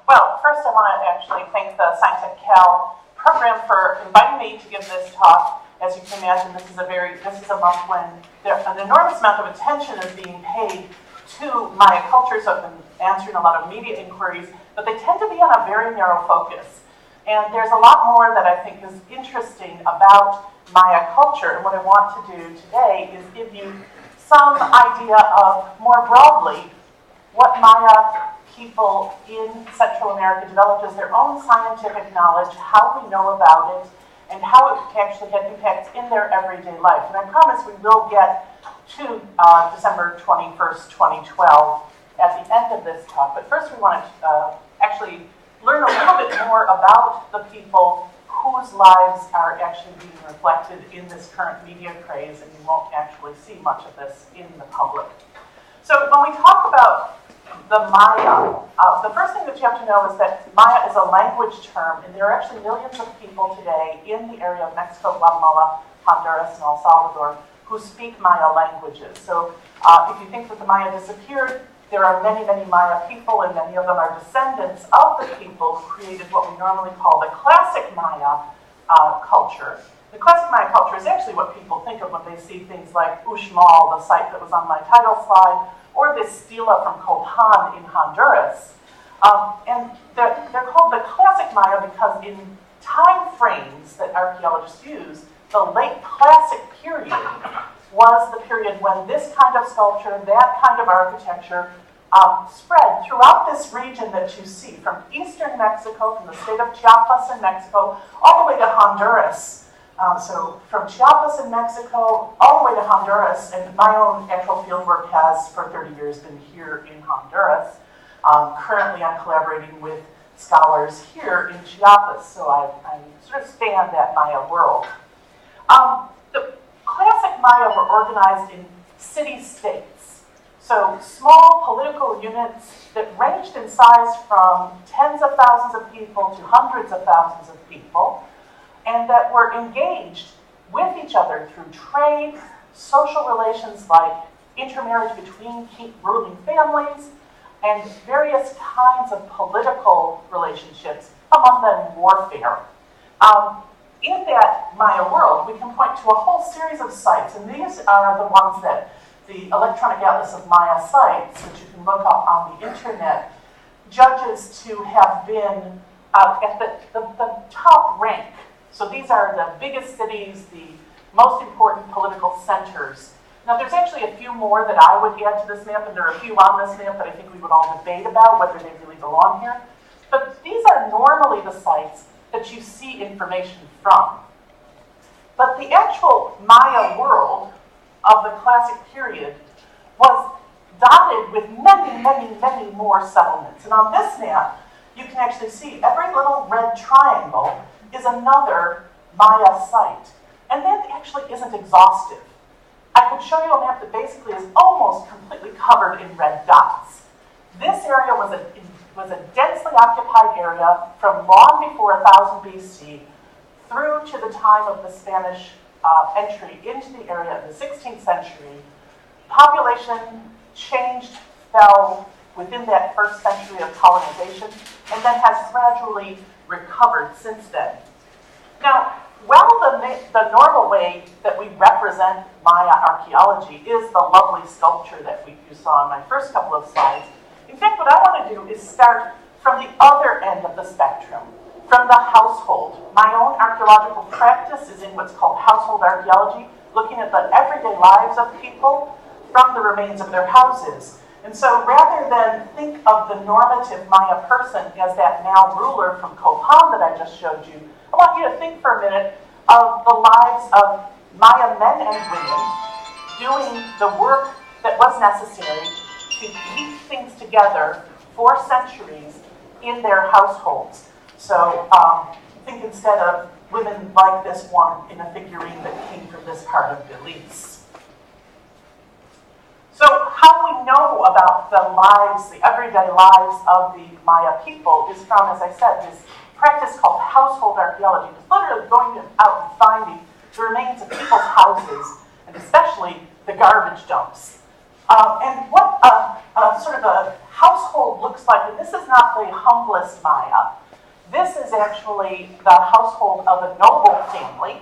Well, first I want to actually thank the Science at Cal program for inviting me to give this talk. As you can imagine, this is a month when an enormous amount of attention is being paid to Maya culture, so I've been answering a lot of media inquiries, but they tend to be on a very narrow focus. And there's a lot more that I think is interesting about Maya culture, and what I want to do today is give you some idea of, more broadly, what Maya people in Central America developed as their own scientific knowledge, how we know about it, and how it actually had impacts in their everyday life. And I promise we will get to December 21st, 2012 at the end of this talk. But first we want to actually learn a little bit more about the people whose lives are actually being reflected in this current media craze, and you won't actually see much of this in the public. So when we talk about the Maya, the first thing that you have to know is that Maya is a language term, and there are actually millions of people today in the area of Mexico, Guatemala, Honduras, and El Salvador who speak Maya languages. So if you think that the Maya disappeared, there are many, many Maya people, and many of them are descendants of the people who created what we normally call the classic Maya culture. The classic Maya culture is actually what people think of when they see things like Uxmal, the site that was on my title slide, or this stela from Copan in Honduras. And they're called the classic Maya because in time frames that archaeologists use, the late classic period was the period when this kind of sculpture, that kind of architecture spread throughout this region that you see, from eastern Mexico, from the state of Chiapas in Mexico, all the way to Honduras. So from Chiapas in Mexico all the way to Honduras, and my own actual fieldwork has for 30 years been here in Honduras. Currently I'm collaborating with scholars here in Chiapas, so I sort of span that Maya world. The classic Maya were organized in city-states, so small political units that ranged in size from tens of thousands of people to hundreds of thousands of people, and that were engaged with each other through trade, social relations like intermarriage between ruling families, and various kinds of political relationships, among them warfare. In that Maya world, we can point to a whole series of sites, and these are the ones that the Electronic Atlas of Maya sites, which you can look up on the internet, judges to have been at the top rank. So these are the biggest cities, the most important political centers. Now there's actually a few more that I would add to this map, and there are a few on this map that I think we would all debate about whether they really belong here. But these are normally the sites that you see information from. But the actual Maya world of the classic period was dotted with many, many, many more settlements. And on this map, you can actually see every little red triangle is another Maya site. And that actually isn't exhaustive. I could show you a map that basically is almost completely covered in red dots. This area was a densely occupied area from long before 1000 BC through to the time of the Spanish entry into the area in the 16th century. Population changed, fell within that first century of colonization, and then has gradually recovered since then. Now, while the normal way that we represent Maya archaeology is the lovely sculpture that you saw in my first couple of slides, in fact, what I want to do is start from the other end of the spectrum, from the household. My own archaeological practice is in what's called household archaeology, looking at the everyday lives of people from the remains of their houses. And so rather than think of the normative Maya person as that now ruler from Copan that I just showed you, I want you to think for a minute of the lives of Maya men and women doing the work that was necessary to keep things together for centuries in their households. So think instead of women like this one in a figurine that came from this part of Belize. So how we know about the lives, the everyday lives of the Maya people is from, as I said, this practice called household archaeology. It's literally going out and finding the remains of people's houses, and especially the garbage dumps. And what sort of a household looks like, and this is not the humblest Maya. This is actually the household of a noble family,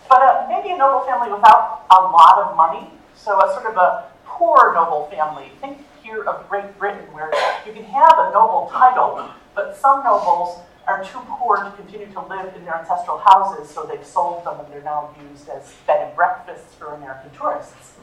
but maybe a noble family without a lot of money. So a sort of a poor noble family. Think here of Great Britain, where you can have a noble title, but some nobles are too poor to continue to live in their ancestral houses, so they've sold them and they're now used as bed and breakfasts for American tourists.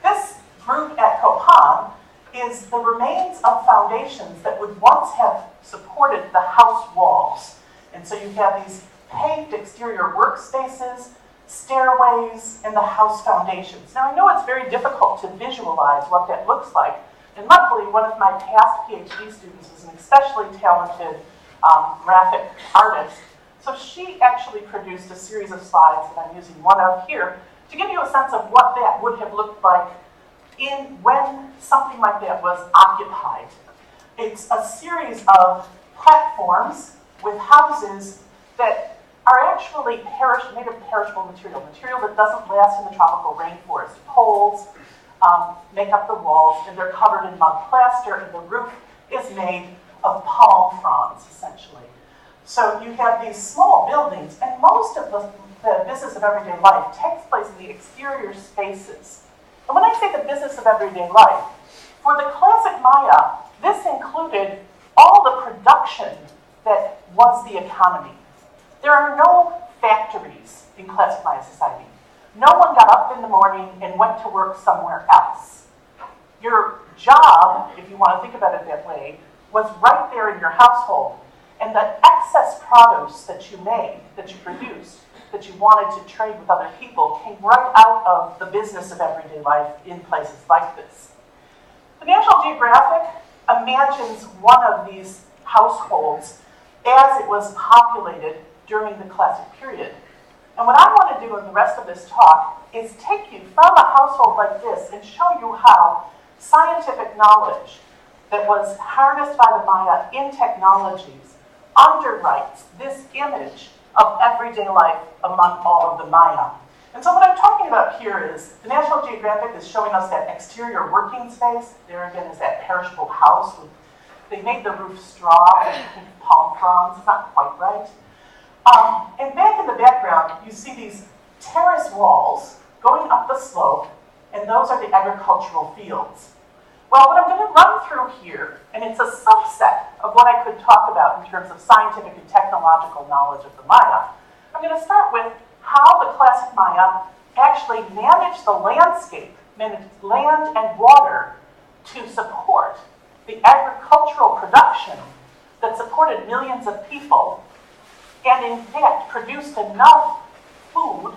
This group at Copan is the remains of foundations that would once have supported the house walls. And so you have these paved exterior workspaces, stairways, and the house foundations. Now I know it's very difficult to visualize what that looks like, and luckily one of my past PhD students was an especially talented graphic artist. So she actually produced a series of slides that I'm using one of here to give you a sense of what that would have looked like when something like that was occupied. It's a series of platforms with houses that are actually made of perishable material that doesn't last in the tropical rainforest. Poles make up the walls, and they're covered in mud plaster, and the roof is made of palm fronds, essentially. So you have these small buildings, and most of the business of everyday life takes place in the exterior spaces. And when I say the business of everyday life, for the classic Maya, this included all the production that was the economy. There are no factories in classic Maya society. No one got up in the morning and went to work somewhere else. Your job, if you want to think about it that way, was right there in your household. And the excess produce that you made, that you produced, that you wanted to trade with other people came right out of the business of everyday life in places like this. The National Geographic imagines one of these households as it was populated during the classic period. And what I want to do in the rest of this talk is take you from a household like this and show you how scientific knowledge that was harnessed by the Maya in technologies underwrites this image of everyday life among all of the Maya. And so what I'm talking about here is the National Geographic is showing us that exterior working space. There again is that perishable house. They made the roof straw and palm fronds. It's not quite right. And back in the background, you see these terrace walls going up the slope, and those are the agricultural fields. Well, what I'm going to run through here, and it's a subset of what I could talk about in terms of scientific and technological knowledge of the Maya, I'm going to start with how the classic Maya actually managed the landscape, managed land and water to support the agricultural production that supported millions of people, and in fact produced enough food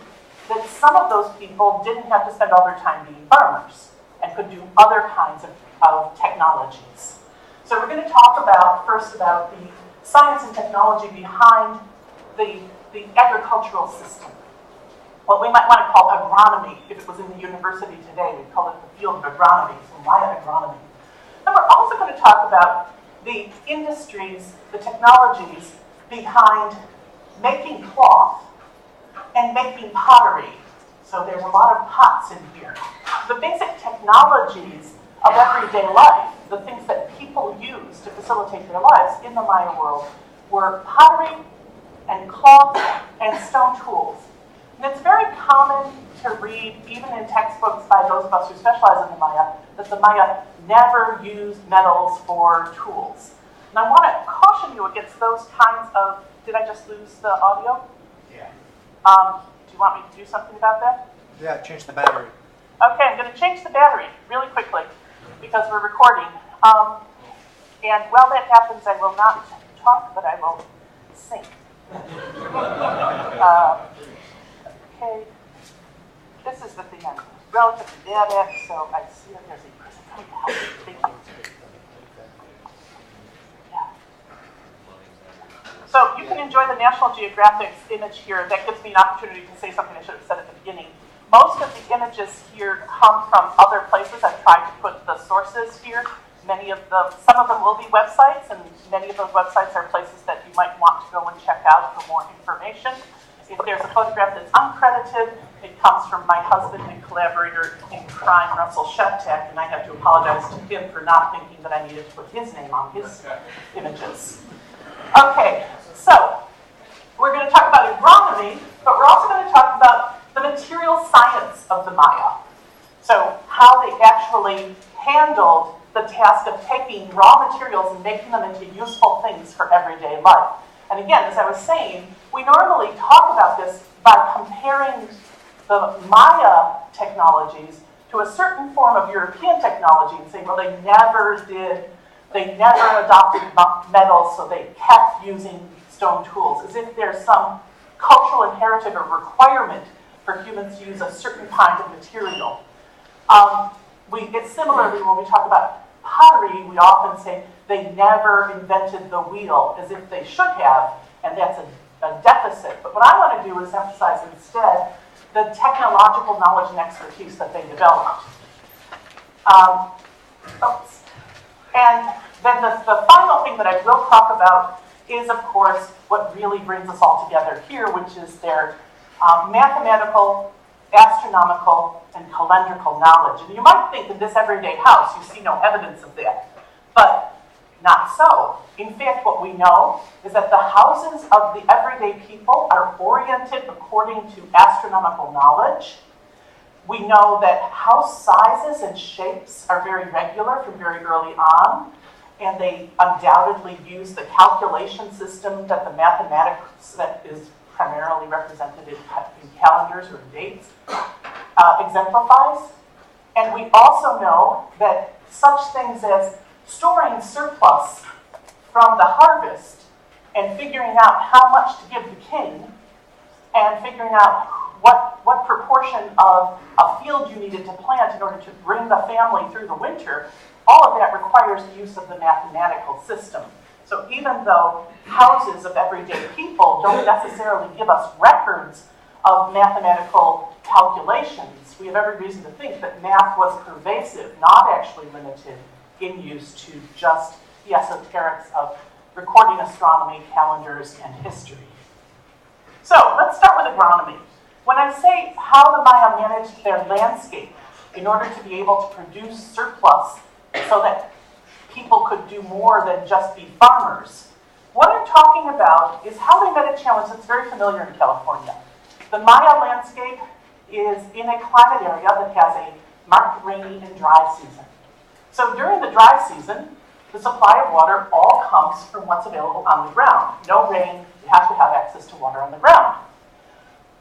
that some of those people didn't have to spend all their time being farmers and could do other kinds of technologies. So we're going to talk first about the science and technology behind the agricultural system. What we might want to call agronomy. If it was in the university today, we'd call it the field of agronomy, so Maya agronomy. And we're also going to talk about the industries, the technologies behind making cloth and making pottery. So there's a lot of pots in here. The basic technologies of everyday life, the things that people use to facilitate their lives in the Maya world, were pottery and cloth and stone tools. And it's very common to read, even in textbooks by those of us who specialize in the Maya, that the Maya never used metals for tools. And I want to caution you against those kinds of, did I just lose the audio? Yeah. Do you want me to do something about that? Yeah, change the battery. Okay, I'm going to change the battery really quickly because we're recording. And while that happens, I will not talk, but I will sing. Okay, this is the thing I'm relatively bad at, so I see that there's a person coming to help me. Thank you. Yeah. So you can enjoy the National Geographic's image here. That gives me an opportunity to say something I should have said at the beginning. Most of the images here come from other places. I've tried to put the sources here. Some of them will be websites, and many of those websites are places that you might want to go and check out for more information. if there's a photograph that's uncredited, it comes from my husband and collaborator in crime, Russell Sheptak, and I have to apologize to him for not thinking that I needed to put his name on his images. Okay, so we're going to talk about agronomy, but we're also going to talk about the material science of the Maya. So how they actually handled the task of taking raw materials and making them into useful things for everyday life. And again, as I was saying, we normally talk about this by comparing the Maya technologies to a certain form of European technology and saying, well, they never adopted metals, so they kept using stone tools, as if there's some cultural imperative or requirement for humans to use a certain kind of material. Similarly, when we talk about pottery, we often say they never invented the wheel, as if they should have, and that's a deficit. But what I want to do is emphasize instead the technological knowledge and expertise that they developed. And then the final thing that I will talk about is, of course, what really brings us all together here, which is their mathematical, astronomical, and calendrical knowledge. And you might think in this everyday house you see no evidence of that, but not so. In fact, what we know is that the houses of the everyday people are oriented according to astronomical knowledge. We know that house sizes and shapes are very regular from very early on, and they undoubtedly use the calculation system that the mathematics that is primarily represented in calendars or dates exemplifies. And we also know that such things as storing surplus from the harvest and figuring out how much to give the king and figuring out what proportion of a field you needed to plant in order to bring the family through the winter, all of that requires the use of the mathematical system. So even though houses of everyday people don't necessarily give us records of mathematical calculations, we have every reason to think that math was pervasive, not actually limited in use to just the esoterics of recording astronomy, calendars, and history. So let's start with agronomy. When I say how the Maya managed their landscape in order to be able to produce surplus so that people could do more than just be farmers, what I'm talking about is how they met a challenge that's very familiar in California. The Maya landscape is in a climate area that has a marked rainy and dry season. So during the dry season, the supply of water all comes from what's available on the ground. No rain, you have to have access to water on the ground.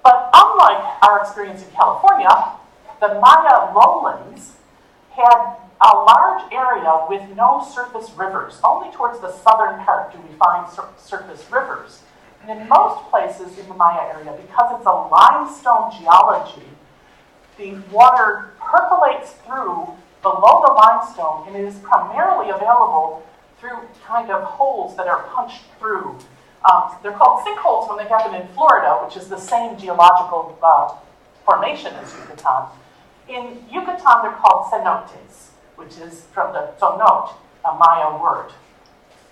But unlike our experience in California, the Maya lowlands had a large area with no surface rivers. Only towards the southern part do we find surface rivers. And in most places in the Maya area, because it's a limestone geology, the water percolates through below the limestone, and it is primarily available through kind of holes that are punched through. They're called sinkholes when they happen in Florida, which is the same geological formation as Yucatan. In Yucatan, they're called cenotes, which is from the sonot, a Maya word.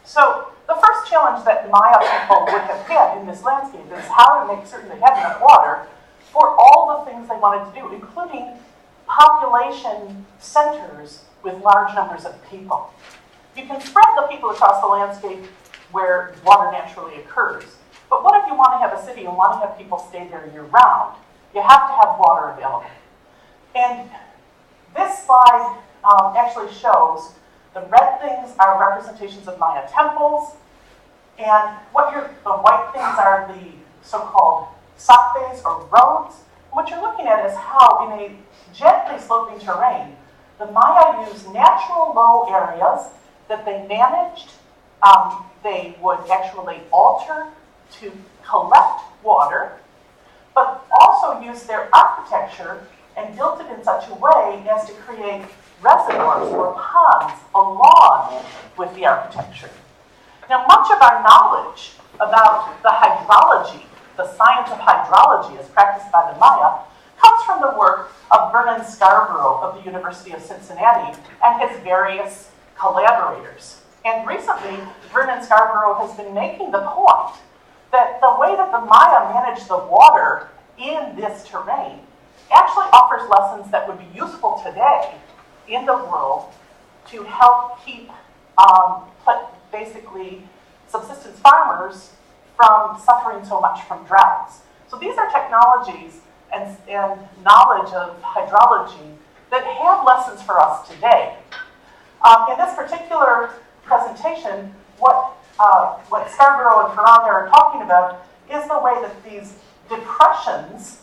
So the first challenge that Maya people would have had in this landscape is how to make certain they had enough water for all the things they wanted to do, including population centers with large numbers of people. You can spread the people across the landscape where water naturally occurs. But what if you want to have a city and want to have people stay there year-round? You have to have water available. And this slide actually shows the red things are representations of Maya temples, and the white things are the so-called sakbes or roads. What you're looking at is how in a gently sloping terrain, the Maya used natural low areas that they managed. They would actually alter to collect water, but also use their architecture and built it in such a way as to create reservoirs or ponds along with the architecture. Now, much of our knowledge about the hydrology, the science of hydrology as practiced by the Maya, comes from the work of Vernon Scarborough of the University of Cincinnati and his various collaborators. And recently, Vernon Scarborough has been making the point that the way that the Maya managed the water in this terrain actually offers lessons that would be useful today in the world to help keep basically subsistence farmers from suffering so much from droughts. So these are technologies and knowledge of hydrology that have lessons for us today. In this particular presentation, what Scarborough and Ferrand are talking about is the way that these depressions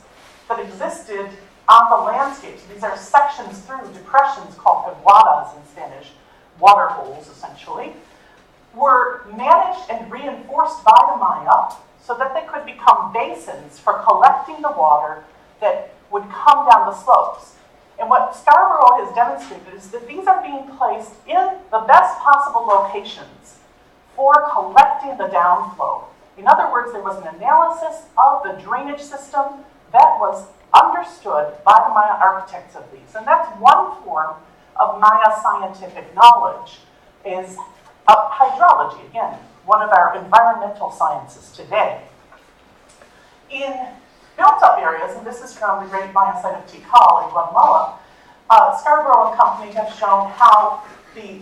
that existed on the landscapes, these are sections through depressions called quebradas in Spanish, water holes essentially, were managed and reinforced by the Maya so that they could become basins for collecting the water that would come down the slopes. And what Scarborough has demonstrated is that these are being placed in the best possible locations for collecting the downflow. In other words, there was an analysis of the drainage system that was understood by the Maya architects of these. And that's one form of Maya scientific knowledge, is hydrology, again, one of our environmental sciences today. In built-up areas, and this is from the great Maya site of Tikal in Guatemala, Scarborough and company have shown how the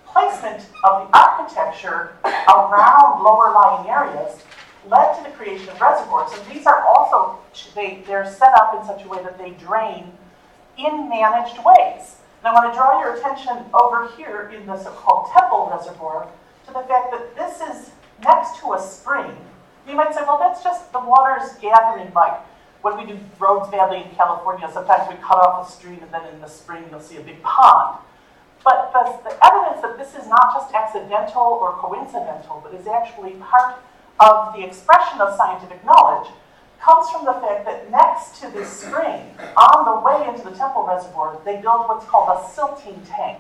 placement of the architecture around lower-lying areas led to the creation of reservoirs. And these are also, they're set up in such a way that they drain in managed ways. And I want to draw your attention over here in the so-called Temple Reservoir to the fact that this is next to a spring. You might say, well, that's just the water's gathering, like when we do roads badly in California, sometimes we cut off a stream and then in the spring you'll see a big pond. But the evidence that this is not just accidental or coincidental, but is actually part of the expression of scientific knowledge comes from the fact that next to this spring, on the way into the Temple Reservoir, they built what's called a silting tank.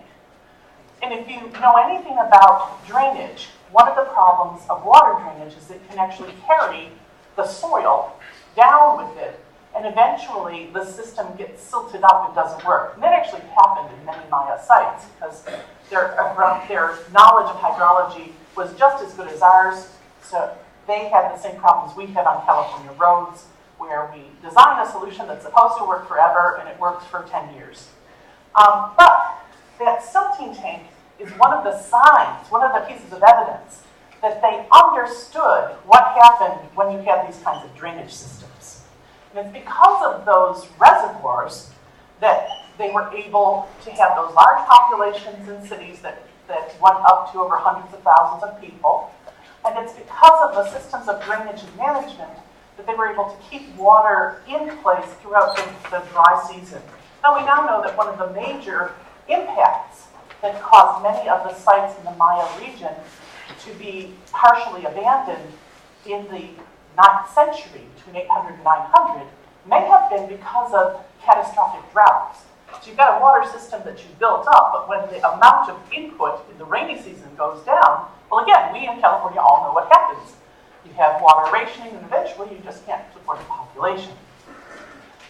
And if you know anything about drainage, one of the problems of water drainage is it can actually carry the soil down with it, and eventually the system gets silted up and doesn't work. And that actually happened in many Maya sites because their knowledge of hydrology was just as good as ours. So they had the same problems we had on California roads, where we design a solution that's supposed to work forever and it works for 10 years. But that silting tank is one of the signs, one of the pieces of evidence that they understood what happened when you had these kinds of drainage systems. And it's because of those reservoirs that they were able to have those large populations in cities that went up to over hundreds of thousands of people. And it's because of the systems of drainage and management that they were able to keep water in place throughout the dry season. Now we now know that one of the major impacts that caused many of the sites in the Maya region to be partially abandoned in the 9th century, between 800 and 900, may have been because of catastrophic droughts. So you've got a water system that you built up, but when the amount of input in the rainy season goes down, well, again, we in California all know what happens. You have water rationing, and eventually you just can't support the population.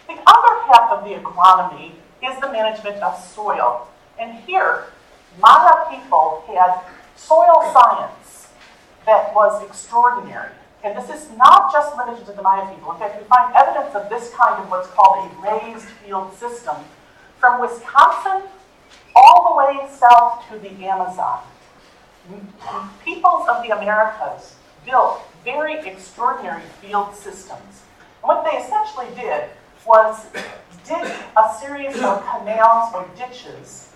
The other half of the agronomy is the management of soil. And here, Maya people had soil science that was extraordinary. And this is not just limited to the Maya people. In fact, we find evidence of this kind of what's called a raised field system from Wisconsin all the way south to the Amazon. Peoples of the Americas built very extraordinary field systems. And what they essentially did was dig a series of canals or ditches,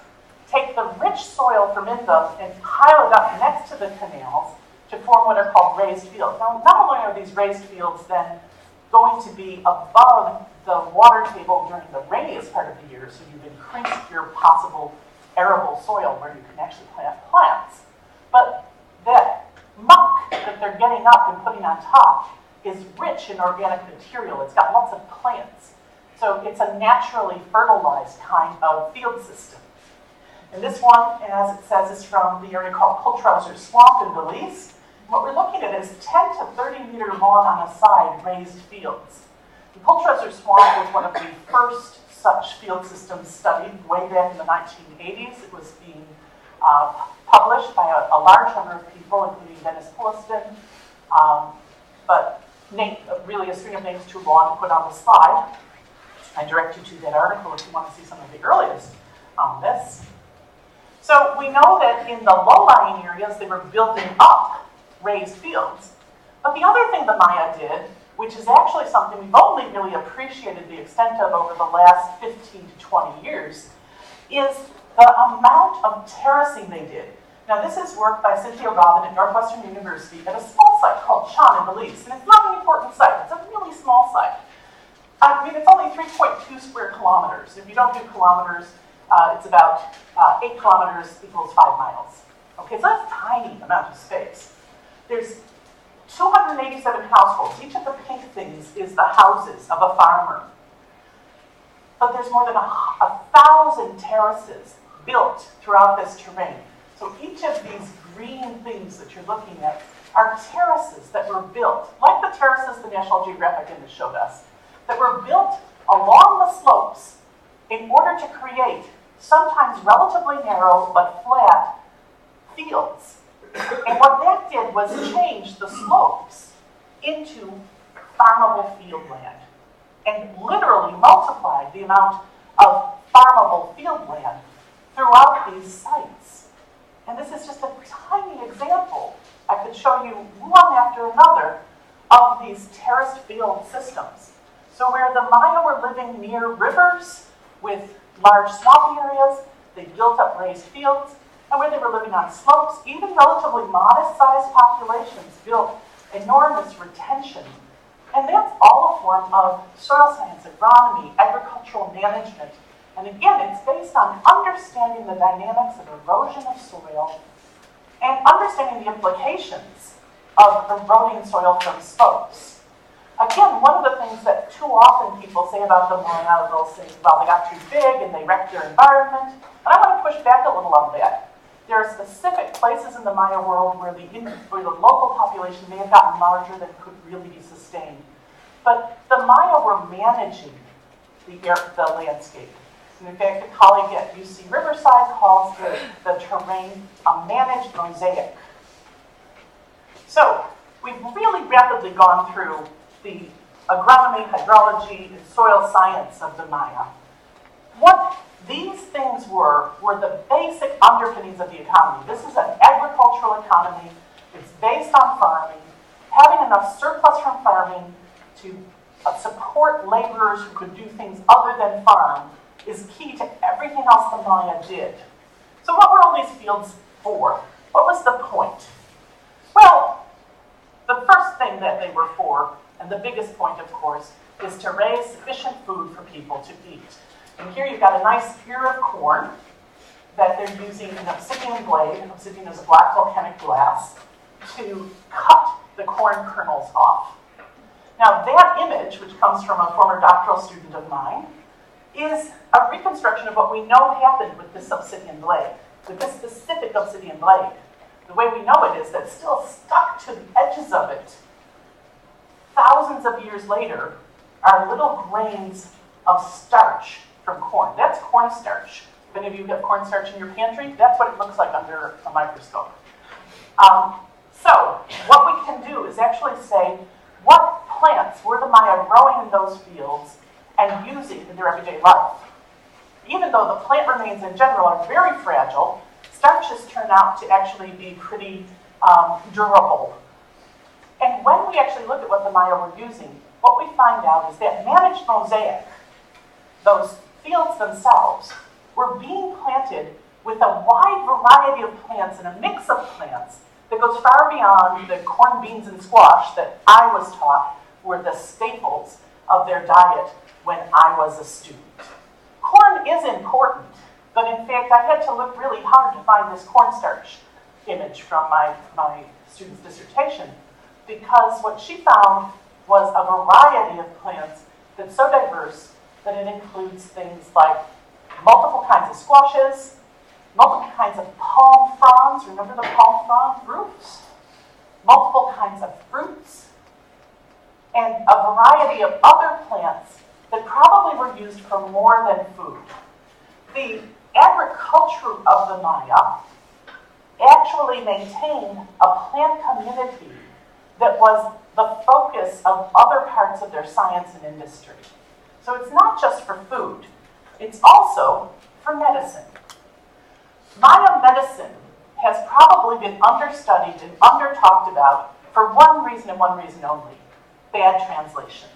take the rich soil from in them and pile it up next to the canals to form what are called raised fields. Now, not only are these raised fields then going to be above the water table during the rainiest part of the year, so you've increased your possible arable soil where you can actually plant plants, but that muck that they're getting up and putting on top is rich in organic material. It's got lots of plants. So it's a naturally fertilized kind of field system. And this one, as it says, is from the area called Pultrauser Swamp in Belize. What we're looking at is 10 to 30 meter long on a side raised fields. The Pultrauser Swamp was one of the first such field systems studied way back in the 1980s. It was being published by a large number of people, including Dennis Pulliston, but really a string of names too long to put on the slide. I direct you to that article if you want to see some of the earliest on this. So we know that in the low-lying areas, they were building up raised fields. But the other thing the Maya did, which is actually something we've only really appreciated the extent of over the last 15 to 20 years, is the amount of terracing they did. Now, this is work by Cynthia Robin at Northwestern University at a small site called Chan in Belize. And it's not an important site. It's a really small site. I mean, it's only 3.2 square kilometers. If you don't do kilometers, it's about 8 kilometers equals 5 miles. Okay, so that's a tiny amount of space. There's 287 households. Each of the pink things is the houses of a farmer. But there's more than 1,000 terraces built throughout this terrain. So each of these green things that you're looking at are terraces that were built, like the terraces the National Geographic image showed us, that were built along the slopes in order to create sometimes relatively narrow but flat fields. And what that did was change the slopes into farmable field land and literally multiplied the amount of farmable field land throughout these sites. And this is just a tiny example. I could show you one after another of these terraced field systems. So where the Maya were living near rivers with large swampy areas, they built up raised fields, and where they were living on slopes, even relatively modest-sized populations built enormous retention. And that's all a form of soil science, agronomy, agricultural management. And again, it's based on understanding the dynamics of erosion of soil and understanding the implications of eroding soil from slopes. Again, one of the things that too often people say about the Maya, they'll say, well, they got too big and they wrecked their environment. And I want to push back a little on that. There are specific places in the Maya world where the local population may have gotten larger than could really be sustained. But the Maya were managing the landscape. And in fact, a colleague at UC Riverside calls the terrain a managed mosaic. So we've really rapidly gone through the agronomy, hydrology, and soil science of the Maya. What these things were the basic underpinnings of the economy. This is an agricultural economy. It's based on farming. Having enough surplus from farming to support laborers who could do things other than farm is key to everything else the Maya did. So what were all these fields for? What was the point? Well, the first thing that they were for, and the biggest point, of course, is to raise sufficient food for people to eat. And here you've got a nice ear of corn that they're using an obsidian blade. Obsidian is a black volcanic glass to cut the corn kernels off. Now that image, which comes from a former doctoral student of mine, is a reconstruction of what we know happened with this obsidian blade, with this specific obsidian blade. The way we know it is that still stuck to the edges of it, thousands of years later, are little grains of starch from corn. That's cornstarch. If any of you have cornstarch in your pantry, that's what it looks like under a microscope. So what we can do is actually say, what plants were the Maya growing in those fields and using in their everyday life? Even though the plant remains in general are very fragile, starches turn out to actually be pretty durable. And when we actually look at what the Maya were using, what we find out is that managed mosaic, those fields themselves, were being planted with a wide variety of plants and a mix of plants that goes far beyond the corn, beans, and squash that I was taught were the staples of their diet when I was a student. Corn is important, but in fact I had to look really hard to find this cornstarch image from my student's dissertation, because what she found was a variety of plants that's so diverse that it includes things like multiple kinds of squashes, multiple kinds of palm fronds, remember the palm frond roots? Multiple kinds of fruits, and a variety of other plants that probably were used for more than food. The agriculture of the Maya actually maintained a plant community that was the focus of other parts of their science and industry. So it's not just for food, it's also for medicine. Maya medicine has probably been understudied and under-talked about for one reason and one reason only: bad translation.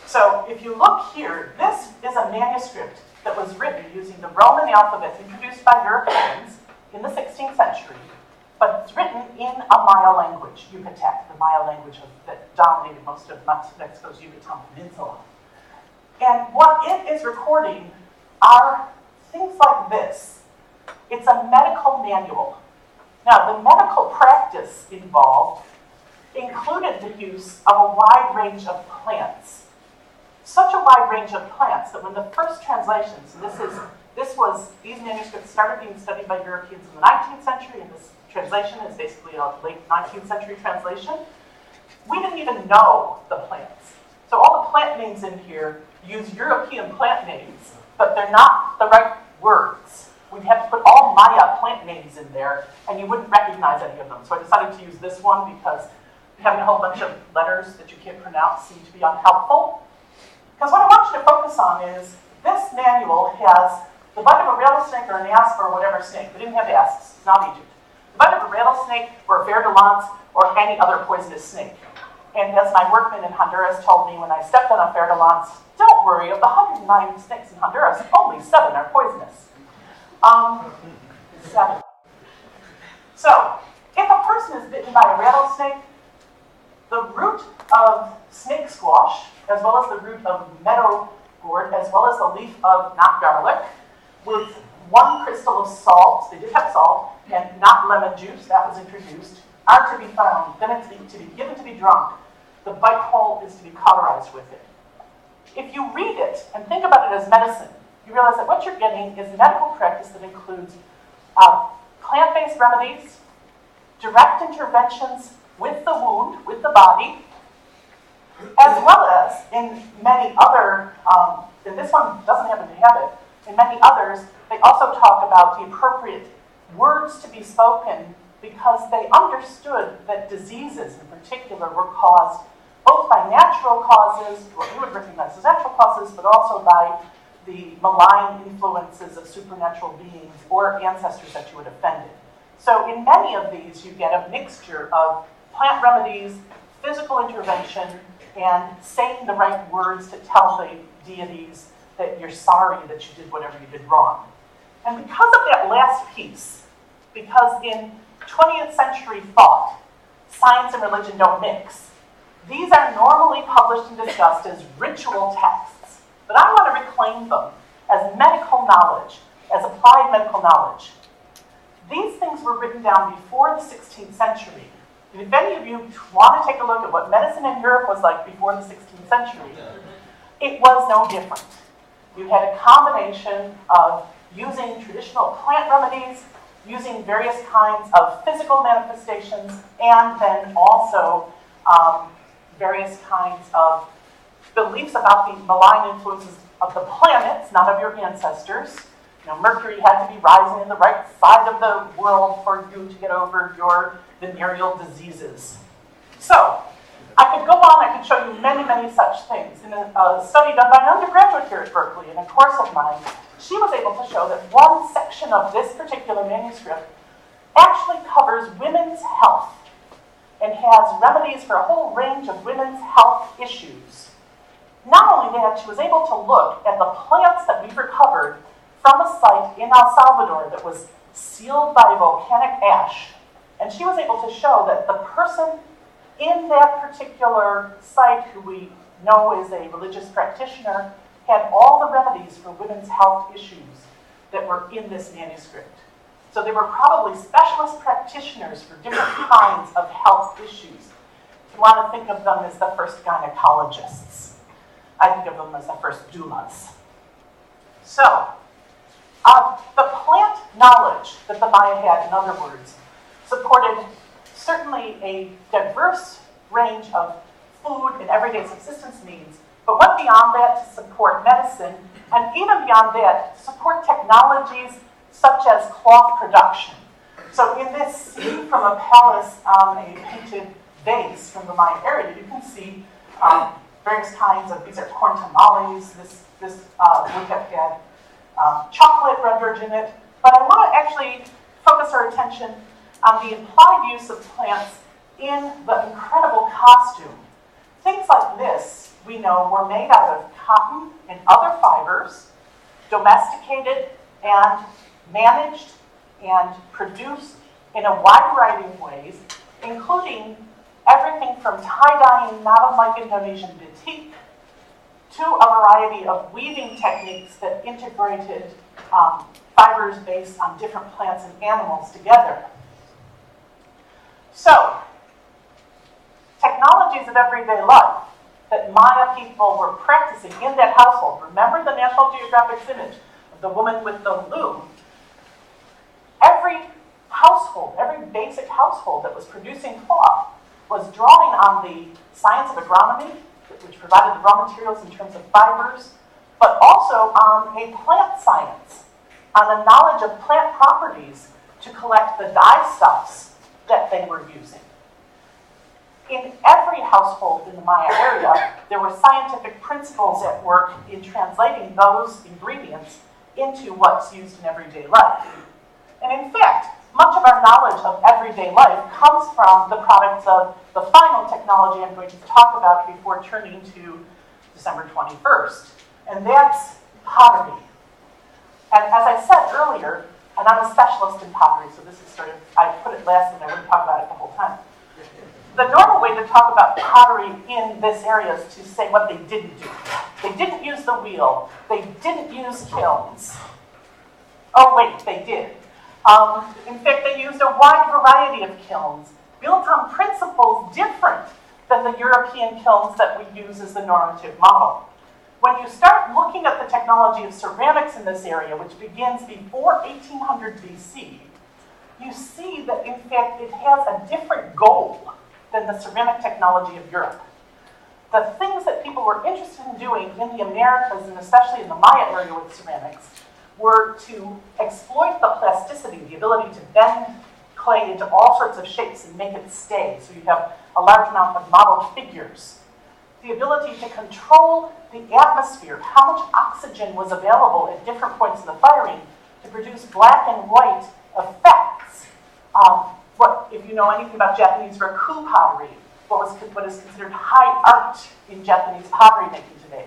So if you look here, this is a manuscript that was written using the Roman alphabet introduced by Europeans in the 16th century, but it's written in a Maya language, Yucatec, the Maya language that dominated most of Mexico's Yucatan Peninsula. And what it is recording are things like this. It's a medical manual. Now, the medical practice involved included the use of a wide range of plants. Such a wide range of plants that when the first translations, and these manuscripts started being studied by Europeans in the 19th century, and this translation is basically a late 19th century translation, we didn't even know the plants. So all the plant names in here use European plant names, but they're not the right words. We'd have to put all Maya plant names in there, and you wouldn't recognize any of them. So I decided to use this one because having a whole bunch of letters that you can't pronounce seem to be unhelpful. Because what I want you to focus on is this manual has the bite of a rattlesnake or an asp or whatever snake. We didn't have asps, it's not Egypt. The bite of a rattlesnake or a fer-de-lance or any other poisonous snake. And as my workman in Honduras told me when I stepped on a fer-de-lance, don't worry, of the 109 snakes in Honduras, only 7 are poisonous. 7. So, if a person is bitten by a rattlesnake, the root of snake squash, as well as the root of meadow gourd, as well as the leaf of not garlic, with 1 crystal of salt, they did have salt, and not lemon juice, that was introduced, are to be found. Then it's to be given to be drunk. The bite hole is to be cauterized with it. If you read it and think about it as medicine, you realize that what you're getting is medical practice that includes plant-based remedies, direct interventions with the wound, with the body, as well as in many other, and this one doesn't happen to have it, in many others, they also talk about the appropriate words to be spoken because they understood that diseases in particular were caused both by natural causes, what you would recognize as natural causes, but also by the malign influences of supernatural beings or ancestors that you had offended. So in many of these, you get a mixture of plant remedies, physical intervention, and saying the right words to tell the deities that you're sorry that you did whatever you did wrong. And because of that last piece, because in 20th century thought, science and religion don't mix, these are normally published and discussed as ritual texts. But I want to reclaim them as medical knowledge, as applied medical knowledge. These things were written down before the 16th century. And if any of you want to take a look at what medicine in Europe was like before the 16th century, it was no different. You had a combination of using traditional plant remedies, using various kinds of physical manifestations, and then also various kinds of beliefs about the malign influences of the planets, not of your ancestors. You know, Mercury had to be rising in the right side of the world for you to get over your venereal diseases. So, I could go on, I could show you many, many such things. In a study done by an undergraduate here at Berkeley, in a course of mine, she was able to show that one section of this particular manuscript actually covers women's health and has remedies for a whole range of women's health issues. Not only that, she was able to look at the plants that we recovered from a site in El Salvador that was sealed by volcanic ash. And she was able to show that the person in that particular site, who we know is a religious practitioner, had all the remedies for women's health issues that were in this manuscript. So they were probably specialist practitioners for different kinds of health issues. If you want to think of them as the first gynecologists, I think of them as the first doulas. So, the plant knowledge that the Maya had, in other words, supported certainly a diverse range of food and everyday subsistence needs, but went beyond that to support medicine, and even beyond that, to support technologies such as cloth production. So in this scene from a palace, a painted vase from the Maya area, you can see various kinds of, these are corn tamales, this would have had chocolate rendered in it. But I want to actually focus our attention on the implied use of plants in the incredible costume. Things like this, we know, were made out of cotton and other fibers, domesticated and managed and produced in a wide variety of ways, including everything from tie-dyeing not unlike Indonesian batik to a variety of weaving techniques that integrated fibers based on different plants and animals together. So, technologies of everyday life that Maya people were practicing in that household. Remember the National Geographic's image of the woman with the loom? Every household, every basic household that was producing cloth was drawing on the science of agronomy, which provided the raw materials in terms of fibers, but also on a plant science, on a knowledge of plant properties to collect the dyestuffs that they were using. In every household in the Maya area, there were scientific principles at work in translating those ingredients into what's used in everyday life. And in fact, much of our knowledge of everyday life comes from the products of the final technology I'm going to talk about before turning to December 21st, and that's pottery. And as I said earlier, and I'm a specialist in pottery, so this is sort of, I put it last and I wouldn't talk about it the whole time. The normal way to talk about pottery in this area is to say what they didn't do. They didn't use the wheel. They didn't use kilns. Oh wait, they did. In fact, they used a wide variety of kilns, built on principles different than the European kilns that we use as the normative model. When you start looking at the technology of ceramics in this area, which begins before 1800 BC, you see that in fact it has a different goal than the ceramic technology of Europe. The things that people were interested in doing in the Americas, and especially in the Maya area with ceramics, were to exploit the plasticity, the ability to bend clay into all sorts of shapes and make it stay. So you have a large amount of modeled figures. The ability to control the atmosphere, how much oxygen was available at different points in the firing to produce black and white effects. If you know anything about Japanese raku pottery, what is considered high art in Japanese pottery making today.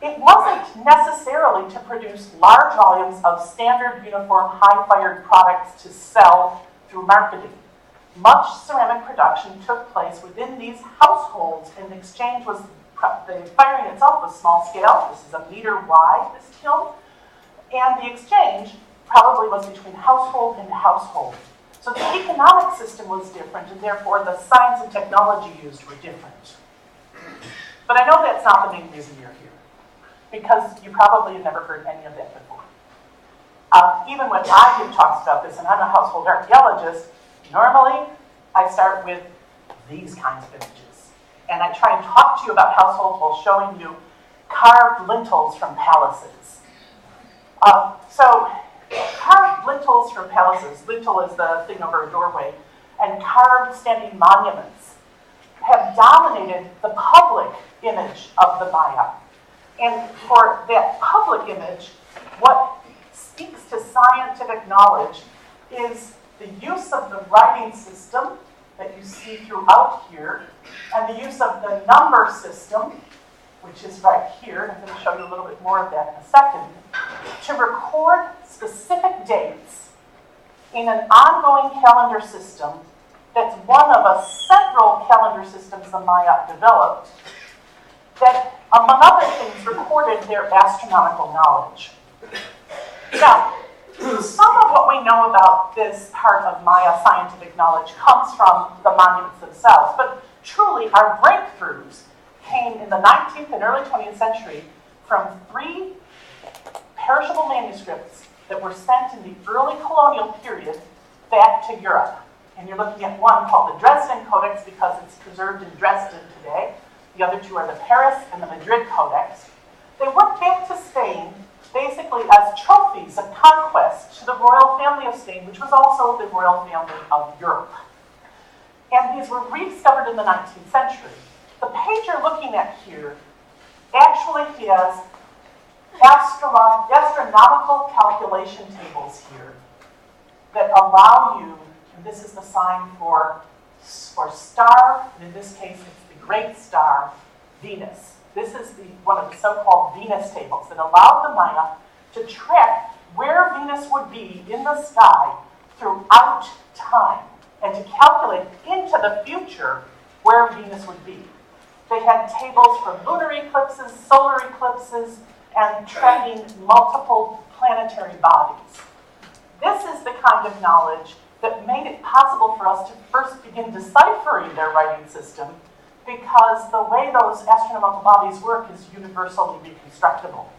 It wasn't necessarily to produce large volumes of standard, uniform, high-fired products to sell through marketing. Much ceramic production took place within these households, and the exchange was, the firing itself was small scale. This is a meter wide, this kiln. And the exchange probably was between household and household. So the economic system was different, and therefore the science and technology used were different. But I know that's not the main reason you're here, because you probably have never heard any of that before. Even when I give talks about this, and I'm a household archaeologist, normally I start with these kinds of images. And I try and talk to you about households while showing you carved lintels from palaces. So carved lintels from palaces, lintel is the thing over a doorway, and carved standing monuments have dominated the public image of the Maya. And for that public image, what speaks to scientific knowledge is the use of the writing system that you see throughout here, and the use of the number system, which is right here. I'm going to show you a little bit more of that in a second, to record specific dates in an ongoing calendar system that's one of a several calendar systems the Maya developed that, among other things, recorded their astronomical knowledge. Now, some of what we know about this part of Maya scientific knowledge comes from the monuments themselves, but truly our breakthroughs came in the 19th and early 20th century from 3 perishable manuscripts that were sent in the early colonial period back to Europe. And you're looking at one called the Dresden Codex because it's preserved in Dresden today. The other 2 are the Paris and the Madrid Codex. They went back to Spain basically as trophies of conquest to the royal family of Spain, which was also the royal family of Europe. And these were rediscovered in the 19th century. The page you're looking at here actually has astronomical calculation tables here that allow you, and this is the sign for star, and in this case it's the great star, Venus. This is one of the so-called Venus tables that allowed the Maya to track where Venus would be in the sky throughout time and to calculate into the future where Venus would be. They had tables for lunar eclipses, solar eclipses, and tracking multiple planetary bodies. This is the kind of knowledge that made it possible for us to first begin deciphering their writing system, because the way those astronomical bodies work is universally reconstructible.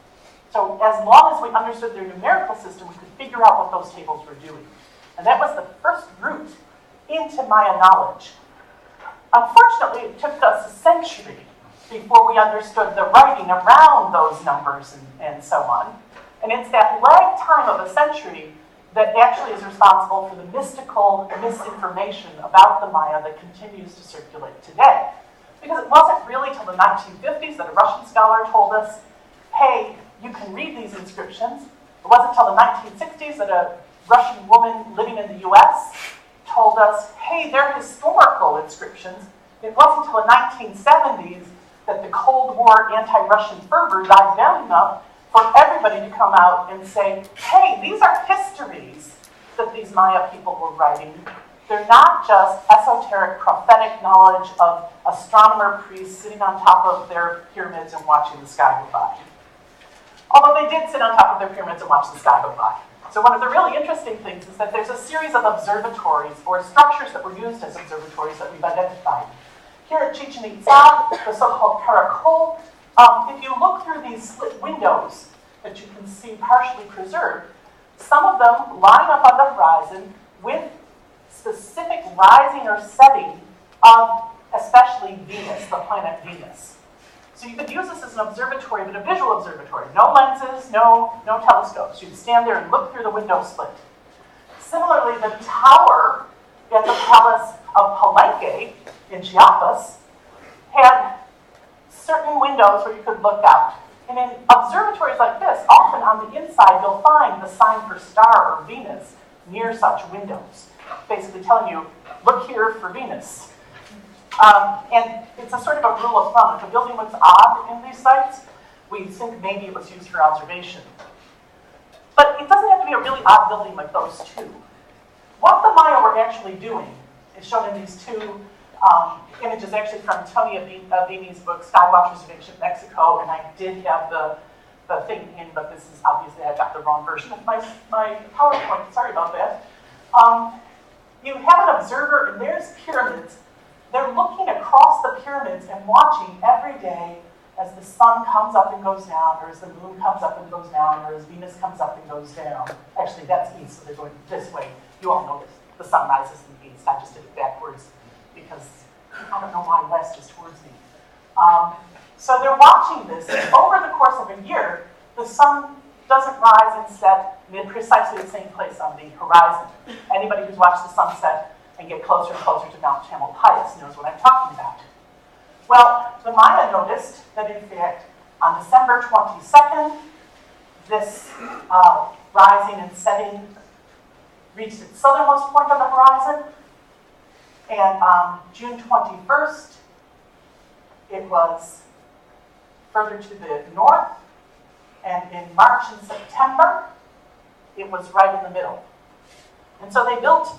So as long as we understood their numerical system, we could figure out what those tables were doing. And that was the first route into Maya knowledge. Unfortunately, it took us a century before we understood the writing around those numbers and so on. And it's that lag time of a century that actually is responsible for the mystical misinformation about the Maya that continues to circulate today. Because it wasn't really till the 1950s that a Russian scholar told us, hey, you can read these inscriptions. It wasn't till the 1960s that a Russian woman living in the US told us, hey, they're historical inscriptions. It wasn't until the 1970s that the Cold War anti-Russian fervor died down enough for everybody to come out and say, hey, these are histories that these Maya people were writing. They're not just esoteric prophetic knowledge of astronomer priests sitting on top of their pyramids and watching the sky go by. Although they did sit on top of their pyramids and watch the sky go by. So one of the really interesting things is that there's a series of observatories or structures that were used as observatories that we've identified. Here at Chichen Itza, the so-called Caracol, if you look through these slit windows that you can see partially preserved, some of them line up on the horizon with specific rising or setting of especially Venus, the planet Venus. So you could use this as an observatory, but a visual observatory. No lenses, no telescopes. You'd stand there and look through the window slit. Similarly, the tower at the Palace of Palenque in Chiapas had certain windows where you could look out. And in observatories like this, often on the inside, you'll find the sign for star or Venus near such windows, basically telling you, look here for Venus. And it's a sort of a rule of thumb. If a building looks odd in these sites, we think maybe it was used for observation. But it doesn't have to be a really odd building like those two. What the Maya were actually doing is shown in these two images, actually from Tony Avini's book, Skywatchers of Ancient Mexico, and I did have the thing in, but this is obviously I got the wrong version of my PowerPoint. Sorry about that. You have an observer, and there's pyramids. They're looking across the pyramids and watching every day as the sun comes up and goes down, or as the moon comes up and goes down, or as Venus comes up and goes down. Actually, that's east, so they're going this way. You all know this. The sun rises in the east. I just did it backwards because I don't know why west is towards me. So they're watching this, and over the course of a year, the sun doesn't rise and set in precisely the same place on the horizon. Anybody who's watched the sunset and get closer and closer to Mount Tamalpais knows what I'm talking about. Well, the Maya noticed that in fact, on December 22nd, this rising and setting reached its southernmost point on the horizon, and on June 21st, it was further to the north, and in March and September, it was right in the middle. And so they built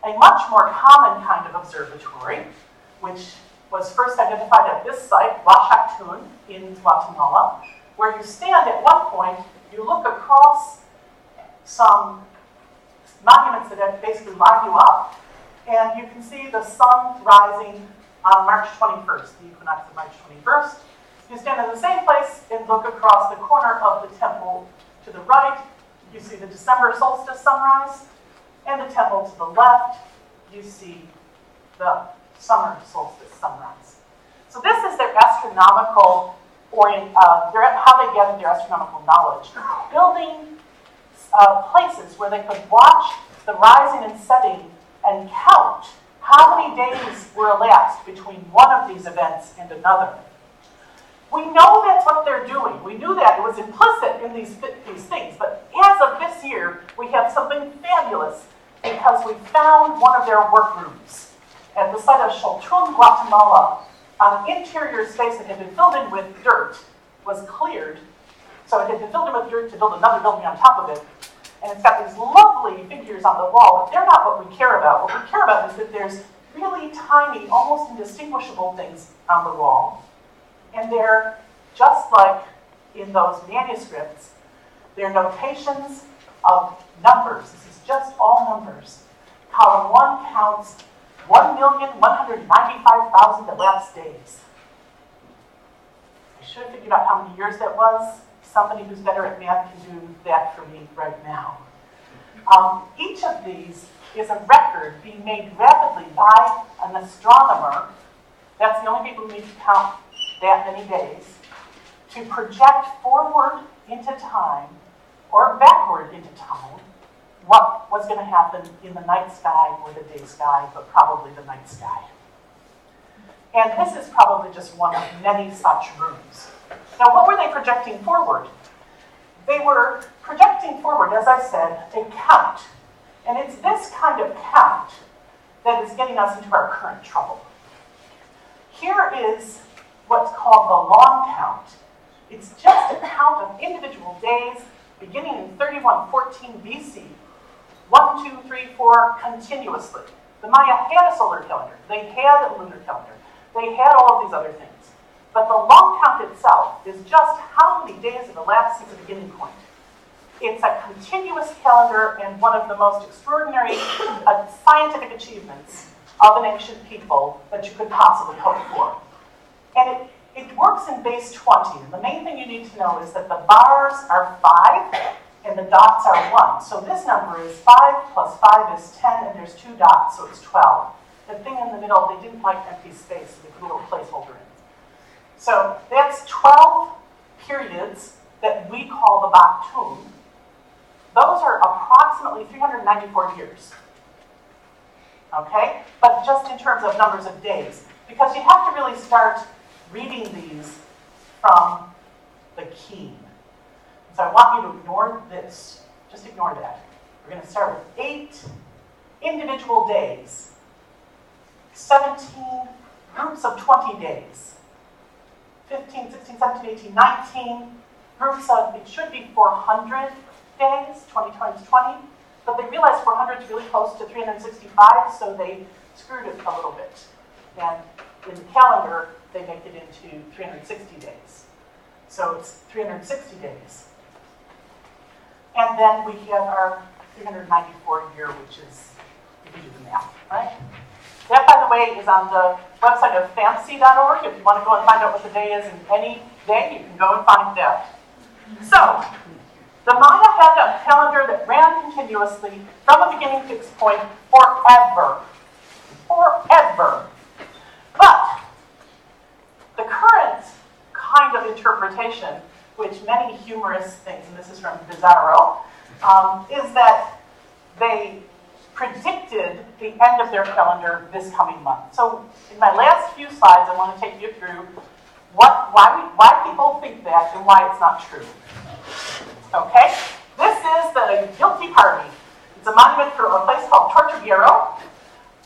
a much more common kind of observatory, which was first identified at this site, Huachatun in Guatemala, where you stand at one point, you look across some monuments that basically line you up, and you can see the sun rising on March 21st, the equinox of March 21st. You stand in the same place and look across the corner of the temple to the right. You see the December solstice sunrise, and the temple to the left, you see the summer solstice sunrise. So this is their astronomical how they gathered their astronomical knowledge. Building places where they could watch the rising and setting and count How many days were elapsed between one of these events and another? We know that's what they're doing. We knew that. It was implicit in these things. But as of this year, we have something fabulous because we found one of their workrooms at the site of Choltun, Guatemala. An interior space that had been filled in with dirt was cleared. So it had been filled in with dirt to build another building on top of it. And it's got these lovely figures on the wall, but they're not what we care about. What we care about is that there's really tiny, almost indistinguishable things on the wall. And they're just like in those manuscripts, they're notations of numbers. This is just all numbers. Column 1 counts 1,195,000 elapsed days. I should have figured out how many years that was. Somebody who's better at math can do that for me right now. Each of these is a record being made rapidly by an astronomer. That's the only people who need to count that many days, to project forward into time or backward into time what was going to happen in the night sky or the day sky, but probably the night sky. And this is probably just one of many such rooms. Now, what were they projecting forward? They were projecting forward, as I said, a count. And it's this kind of count that is getting us into our current trouble. Here is what's called the long count. It's just a count of individual days beginning in 3114 BC. 1, 2, 3, 4, continuously. The Maya had a solar calendar. They had a lunar calendar. They had all of these other things. But the long count itself is just how many days have elapsed since the beginning point. It's a continuous calendar and one of the most extraordinary scientific achievements of an ancient people that you could possibly hope for. And it works in base 20. And the main thing you need to know is that the bars are 5 and the dots are 1. So this number is 5 plus 5 is 10, and there's 2 dots, so it's 12. The thing in the middle, they didn't like empty space, so they put a little placeholder in. So that's 12 periods that we call the Baktun. Those are approximately 394 years. Okay? But just in terms of numbers of days. Because you have to really start reading these from the keen. So I want you to ignore this. Just ignore that. We're going to start with 8 individual days. 17 groups of 20 days. 15, 16, 17, 18, 19 groups of, it should be 400 days, 20 times 20. But they realized 400 is really close to 365, so they screwed it a little bit. And in the calendar, they make it into 360 days. So it's 360 days. And then we have our 394 year, which is, if you do the math, right? That, by the way, is on the website of fancy.org. If you want to go and find out what the day is in any day, you can go and find that. So, the Maya had a calendar that ran continuously from a beginning fixed point forever. Forever. But the current kind of interpretation, which many humorous things, and this is from Bizarro, is that they predicted the end of their calendar this coming month. So in my last few slides, I want to take you through why people think that and why it's not true. Okay? This is the guilty party. It's a monument for a place called Tortuguero.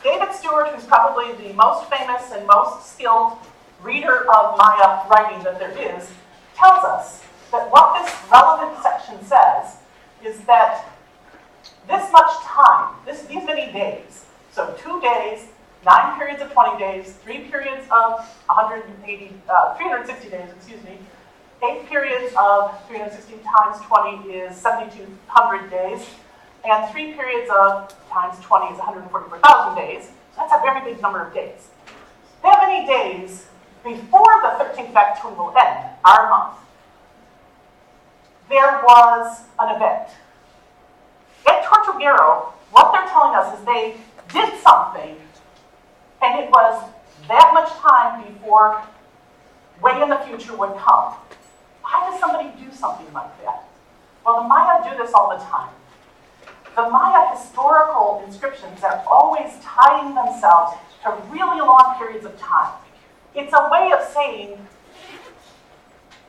David Stewart, who's probably the most famous and most skilled reader of Maya writing that there is, tells us that what this relevant section says is that this much time, these many days, so 2 days, 9 periods of 20 days, 3 periods of 360 days, 8 periods of 360 times 20 is 7,200 days, and 3 periods of times 20 is 144,000 days. So that's a very big number of days. That many days before the 13th Baktun will end, our month, there was an event. At Tortuguero, what they're telling us is they did something, and it was that much time before way in the future would come. Why does somebody do something like that? Well, the Maya do this all the time. the Maya historical inscriptions are always tying themselves to really long periods of time. It's a way of saying,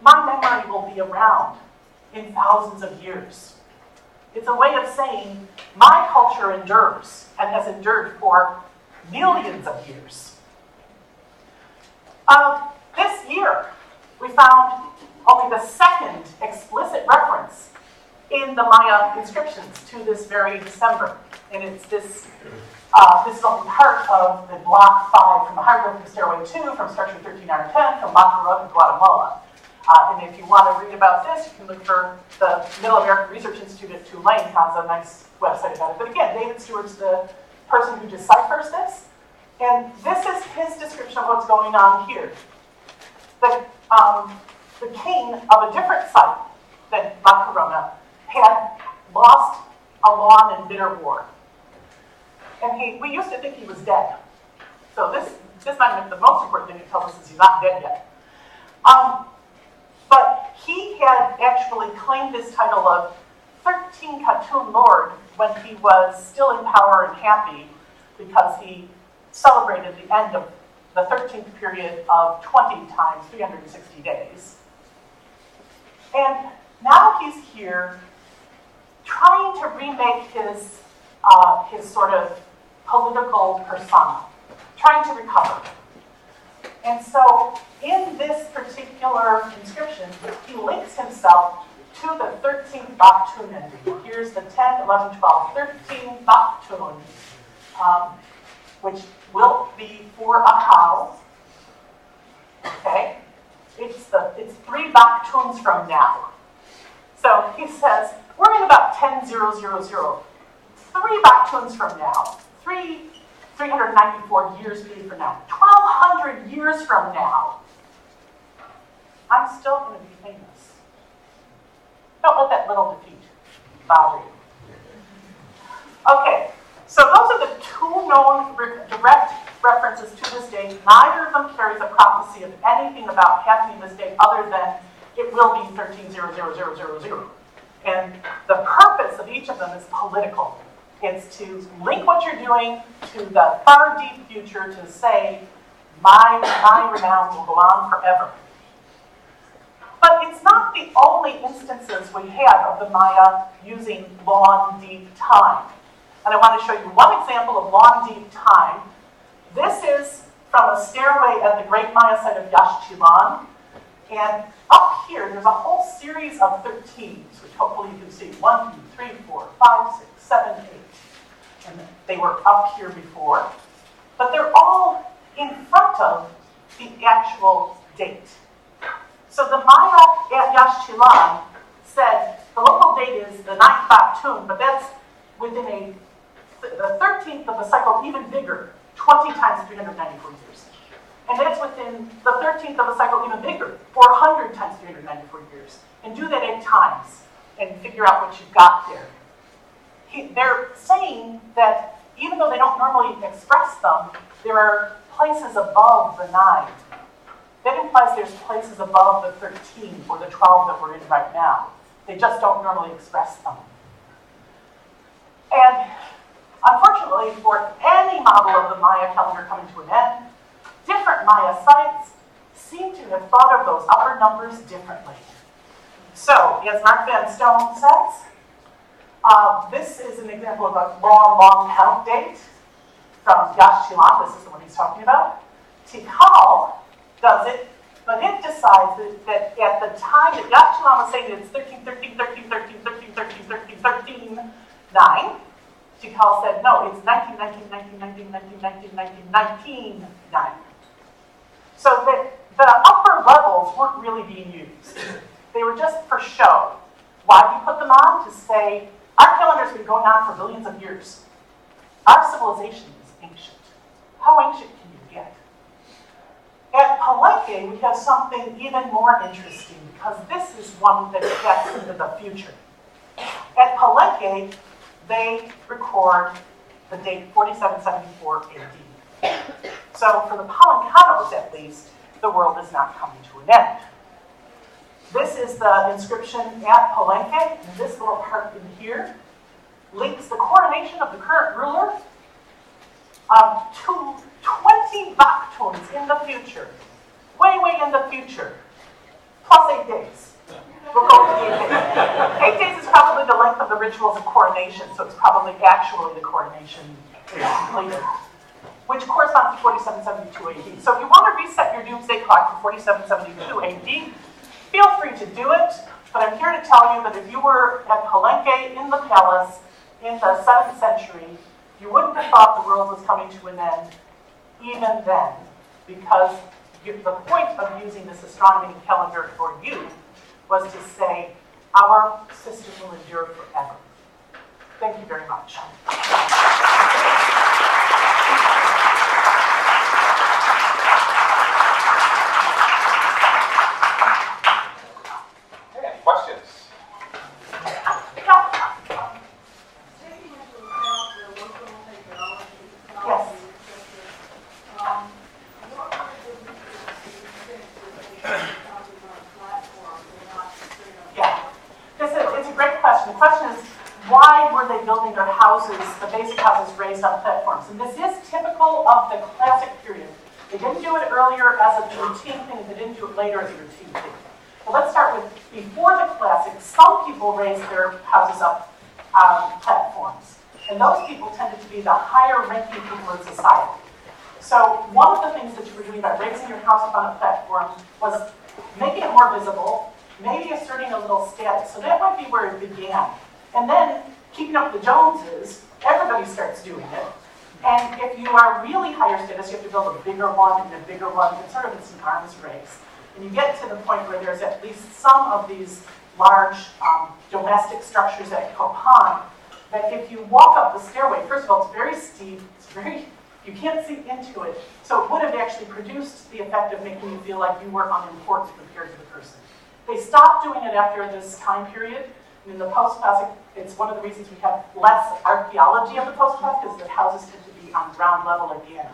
my memory will be around in thousands of years. It's a way of saying, my culture endures and has endured for millions of years. This year, we found only the second explicit reference in the Maya inscriptions to this very December. And it's this is only part of the Block 5 from the Hieroglyphic Stairway 2, from Structure 13 Iron 10, from Macaroni, Guatemala. And if you want to read about this, you can look for the Middle American Research Institute at Tulane has a nice website about it. But again, David Stewart's the person who deciphers this. And this is his description of what's going on here. The king of a different site than La Corona had lost a long and bitter war. And we used to think he was dead. So this might have been the most important thing it tells us is he's not dead yet. But he had actually claimed this title of 13 Khatun Lord when he was still in power and happy, because he celebrated the end of the 13th period of 20 times 360 days. And now he's here trying to remake his sort of political persona, trying to recover. And so in this particular inscription, he links himself to the 13th Baktun ending. Here's the 10, 11, 12, 13 Baktun, which will be for a cow. Okay? It's 3 Baktuns from now. So he says, we're in about 10,000. 3 Baktuns from now. 394 years from now. 1,200 years from now. I'm still going to be famous. Don't let that little defeat bother you. Okay, so those are the 2 known direct references to this date. Neither of them carries a prophecy of anything about happening this day other than it will be 13,000. And the purpose of each of them is political. It's to link what you're doing to the far deep future to say, my renown will go on forever. But it's not the only instances we have of the Maya using long, deep time. And I want to show you one example of long, deep time. This is from a stairway at the Great Maya site of Yaxchilan. And up here, there's a whole series of 13s, which hopefully you can see. 1, 2, 3, 4, 5, 6, 7, 8. And they were up here before. But they're all in front of the actual date. So the Maya at Yaxchilan said the local date is the 9th Baktun, but that's within the 13th of a cycle even bigger, 20 times 394 years. And that's within the 13th of a cycle even bigger, 400 times 394 years. And do that 8 times and figure out what you've got there. They're saying that even though they don't normally express them, there are places above the 9. That implies there's places above the 13 or the 12 that we're in right now. They just don't normally express them. And unfortunately, for any model of the Maya calendar coming to an end, different Maya sites seem to have thought of those upper numbers differently. So, as Mark Van Stone says, this is an example of a long count date from Yaxchilan. This is the one he's talking about. Tikal does it, but it decides that at the time that Yaxchilan was saying that it's 13, 13, 13, 13, 13, 13, 13, 13, 9, Tikal said, no, it's 19, 19, 19, 19, 19, 19, 19, 19, 9. So the upper levels weren't really being used. They were just for show. Why do you put them on? To say, our calendar's been going on for billions of years. Our civilization is ancient. How ancient can you get? At Palenque, we have something even more interesting, because this is one that gets into the future. At Palenque, they record the date 4774 AD. So for the Palencanos, at least, the world is not coming to an end. This is the inscription at Palenque, in this little part in here. links the coronation of the current ruler to 20 Baktuns in the future. Way, way in the future. Plus 8 days. We'll go with 8 days. 8 days is probably the length of the rituals of coronation, so it's probably actually the coronation is completed, which corresponds to 4772 AD. So if you want to reset your doomsday clock to 4772 AD, feel free to do it, but I'm here to tell you that if you were at Palenque in the palace in the 7th century, you wouldn't have thought the world was coming to an end even then, because the point of using this astronomy calendar for you was to say, our system will endure forever. Thank you very much. Okay, questions? Yes. It's a great question. The question is, why were they building their houses, the basic houses, raised on platforms? And this is typical of the classic period. They didn't do it earlier as a routine thing, and they didn't do it later as a routine thing. But let's start with before the classic. Some people raised their houses up on platforms, and those people tended to be the higher-ranking people in society. So one of the things that you were doing by raising your house up on a platform was making it more visible, maybe asserting a little status. So that might be where it began. And then, keeping up with the Joneses, everybody starts doing it. And if you are really higher status, you have to build a bigger one and a bigger one. It's sort of an arms race. And you get to the point where there's at least some of these large domestic structures at Copan that if you walk up the stairway, first of all, it's very steep, you can't see into it. So it would have actually produced the effect of making you feel like you were unimportant compared to the person. They stopped doing it after this time period. In the post-classic, it's one of the reasons we have less archaeology of the post-classic, is that houses tend to be on ground level again.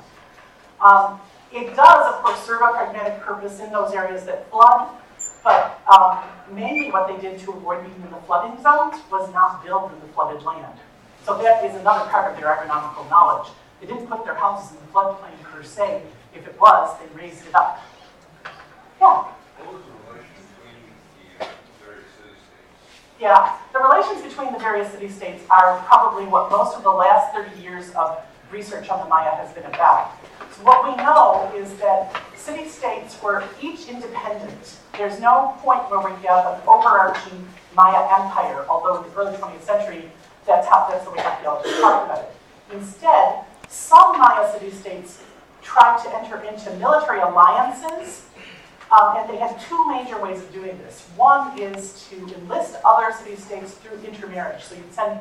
It does, of course, serve a pragmatic purpose in those areas that flood, but mainly what they did to avoid being in the flooding zones was not build in the flooded land. So that is another part of their agronomical knowledge. They didn't put their houses in the floodplain per se. If it was, they raised it up. Yeah? Yeah, the relations between the various city-states are probably what most of the last 30 years of research on the Maya has been about. So what we know is that city-states were each independent. There's no point where we have an overarching Maya empire, although in the early 20th century, that's the way archaeologists talk about it. Instead, some Maya city-states tried to enter into military alliances. And they had two major ways of doing this. One is to enlist other city-states through intermarriage. So you'd send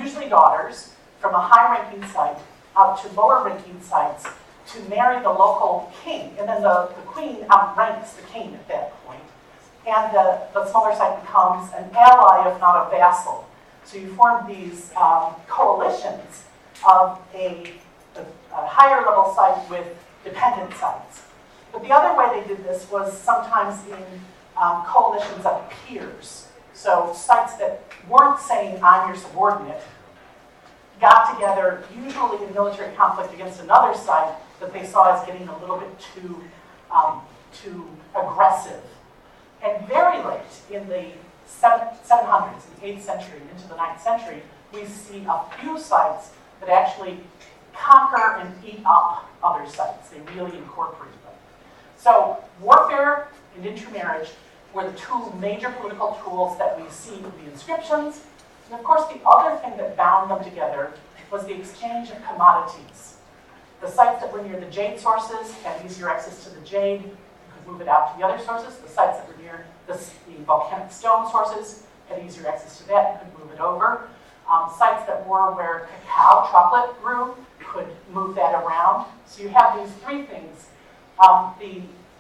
usually daughters from a high-ranking site out to lower-ranking sites to marry the local king. And then the queen outranks the king at that point. And the smaller site becomes an ally, if not a vassal. So you form these coalitions of a higher-level site with dependent sites. But the other way they did this was sometimes in coalitions of peers. So sites that weren't saying, I'm your subordinate, got together, usually in military conflict against another site that they saw as getting a little bit too aggressive. And very late in the 700s, the 8th century, into the 9th century, we see a few sites that actually conquer and eat up other sites. They really incorporate them. So warfare and intermarriage were the two major political tools that we see in the inscriptions. And of course, the other thing that bound them together was the exchange of commodities. The sites that were near the jade sources had easier access to the jade. You could move it out to the other sources. The sites that were near the volcanic stone sources had easier access to that and could move it over. Sites that were where cacao, chocolate grew, could move that around. So you have these three things.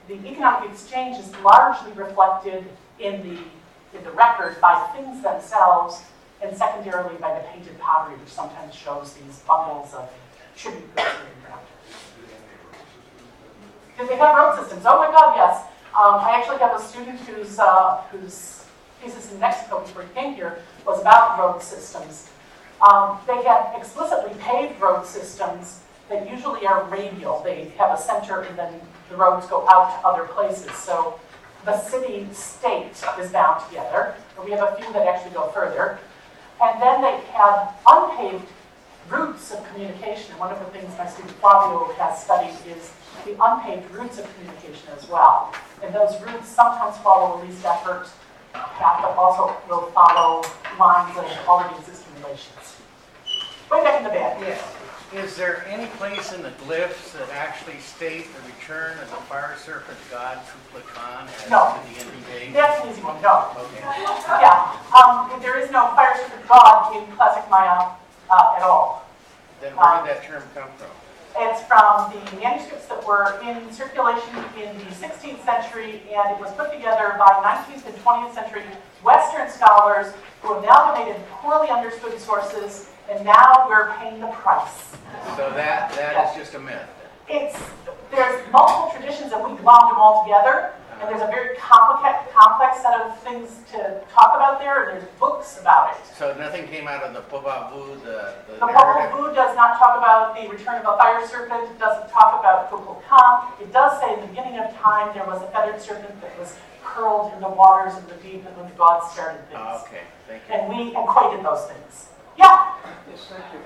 The economic exchange is largely reflected in the record by things themselves, and secondarily by the painted pottery, which sometimes shows these bundles of tribute goods being around. Did they have road systems? Oh my God, yes. I actually have a student whose thesis in Mexico before he came here was about road systems. They had explicitly paved road systems that usually are radial. They have a center and then the roads go out to other places. So the city-state is bound together. And we have a few that actually go further. And then they have unpaved routes of communication. And one of the things my student Flavio has studied is the unpaved routes of communication as well. And those routes sometimes follow a least effort path, but also will follow lines of already existing relations. Way back in the bed. Yes. Is there any place in the glyphs that actually state the return of the fire serpent god Kukulkan as No. to the end of days? That's an easy one, no. Okay. Yeah, there is no fire serpent god in classic Maya at all. Then where did that term come from? It's from the manuscripts that were in circulation in the 16th century, and it was put together by 19th and 20th century Western scholars who amalgamated poorly understood sources, and now we're paying the price. So that is just a myth. There's multiple traditions, and we glommed them all together, and there's a very complex set of things to talk about there, and there's books about it. So nothing came out of the Popol Vuh, the Popol Vuh does not talk about the return of a fire serpent. It doesn't talk about Kukulkan. It does say in the beginning of time there was a feathered serpent that was curled in the waters of the deep, and when the gods started things. Oh, okay, thank you. And we equated those things. Yeah? Yes, thank you.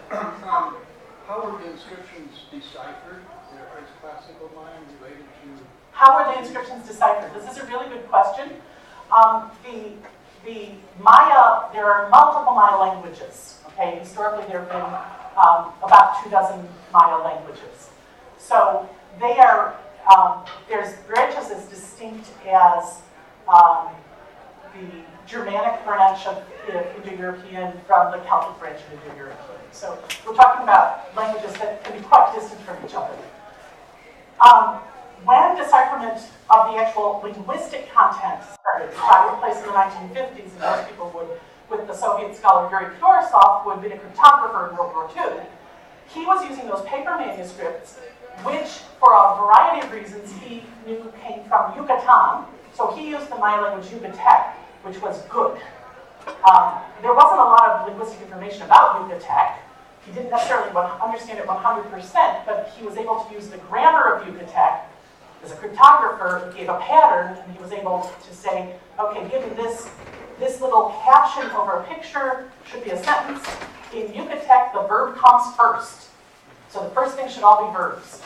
How were the inscriptions deciphered? Is classical Mayan related to... How were the inscriptions deciphered? This is a really good question. The Maya, there are multiple Maya languages. Okay, historically there have been about 24 Maya languages. So they are, there's branches as distinct as the Germanic branch of Indo-European from the Celtic branch of Indo-European. So we're talking about languages that can be quite distant from each other. When decipherment of the actual linguistic content started, took place in the 1950s, and most people would, with the Soviet scholar Yuri Fedorov, who had been a cryptographer in World War II, he was using those paper manuscripts, which, for a variety of reasons, he knew came from Yucatan. So he used the Maya language Yucatec, which was good. There wasn't a lot of linguistic information about Yucatec. He didn't necessarily understand it 100%, but he was able to use the grammar of Yucatec. As a cryptographer, it gave a pattern, and he was able to say, okay, given this little caption over a picture should be a sentence. In Yucatec, the verb comes first. So the first thing should all be verbs.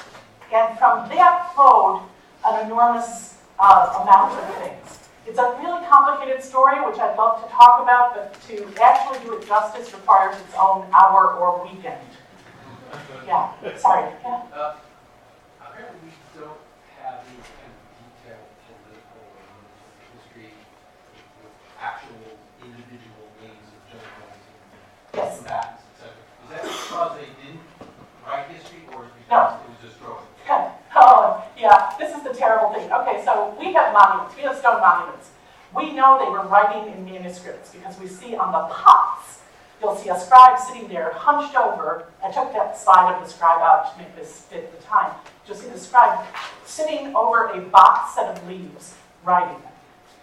And from that flowed an enormous amount of things. It's a really complicated story, which I'd love to talk about, but to actually do it justice requires its own hour or weekend. Yeah, sorry. Yeah. Apparently we don't have any kind of detailed political history with actual individual names of generals and combatants, etc. Is that because they didn't write history, or is it because it was destroyed? Oh, yeah, this is the terrible thing. Okay, so we have monuments. We have stone monuments. We know they were writing in manuscripts because we see on the pots, you'll see a scribe sitting there hunched over. I took that slide of the scribe out to make this fit the time. You'll see the scribe sitting over a boxed set of leaves, writing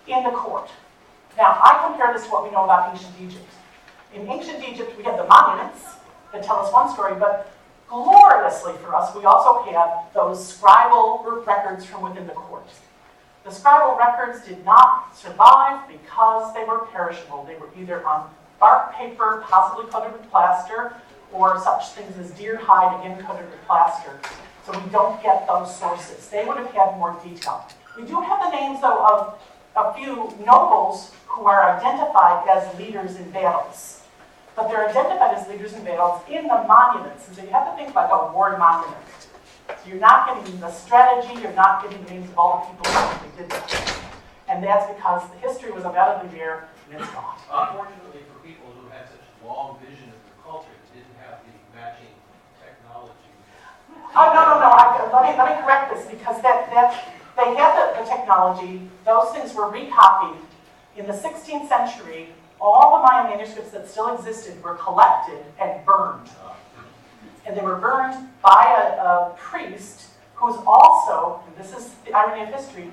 in the court. Now, I compare this to what we know about ancient Egypt. In ancient Egypt, we have the monuments that tell us one story, but gloriously for us, we also have those scribal records from within the court. The scribal records did not survive because they were perishable. They were either on bark paper, possibly coated with plaster, or such things as deer hide, again coated with plaster. So we don't get those sources. They would have had more detail. We do have the names, though, of a few nobles who are identified as leaders in battles. But they're identified as leaders in battles in the monuments. And so you have to think like a war monument. So you're not getting the strategy, you're not getting the names of all the people who actually did that. And that's because the history was undoubtedly there, and it's gone. Unfortunately for people who had such long vision of their culture, didn't have the matching technology. Oh, no. Let me correct this, because they had the technology. Those things were recopied. In the 16th century, all the Maya manuscripts that still existed were collected and burned. And they were burned by a priest who's also, and this is the irony of history,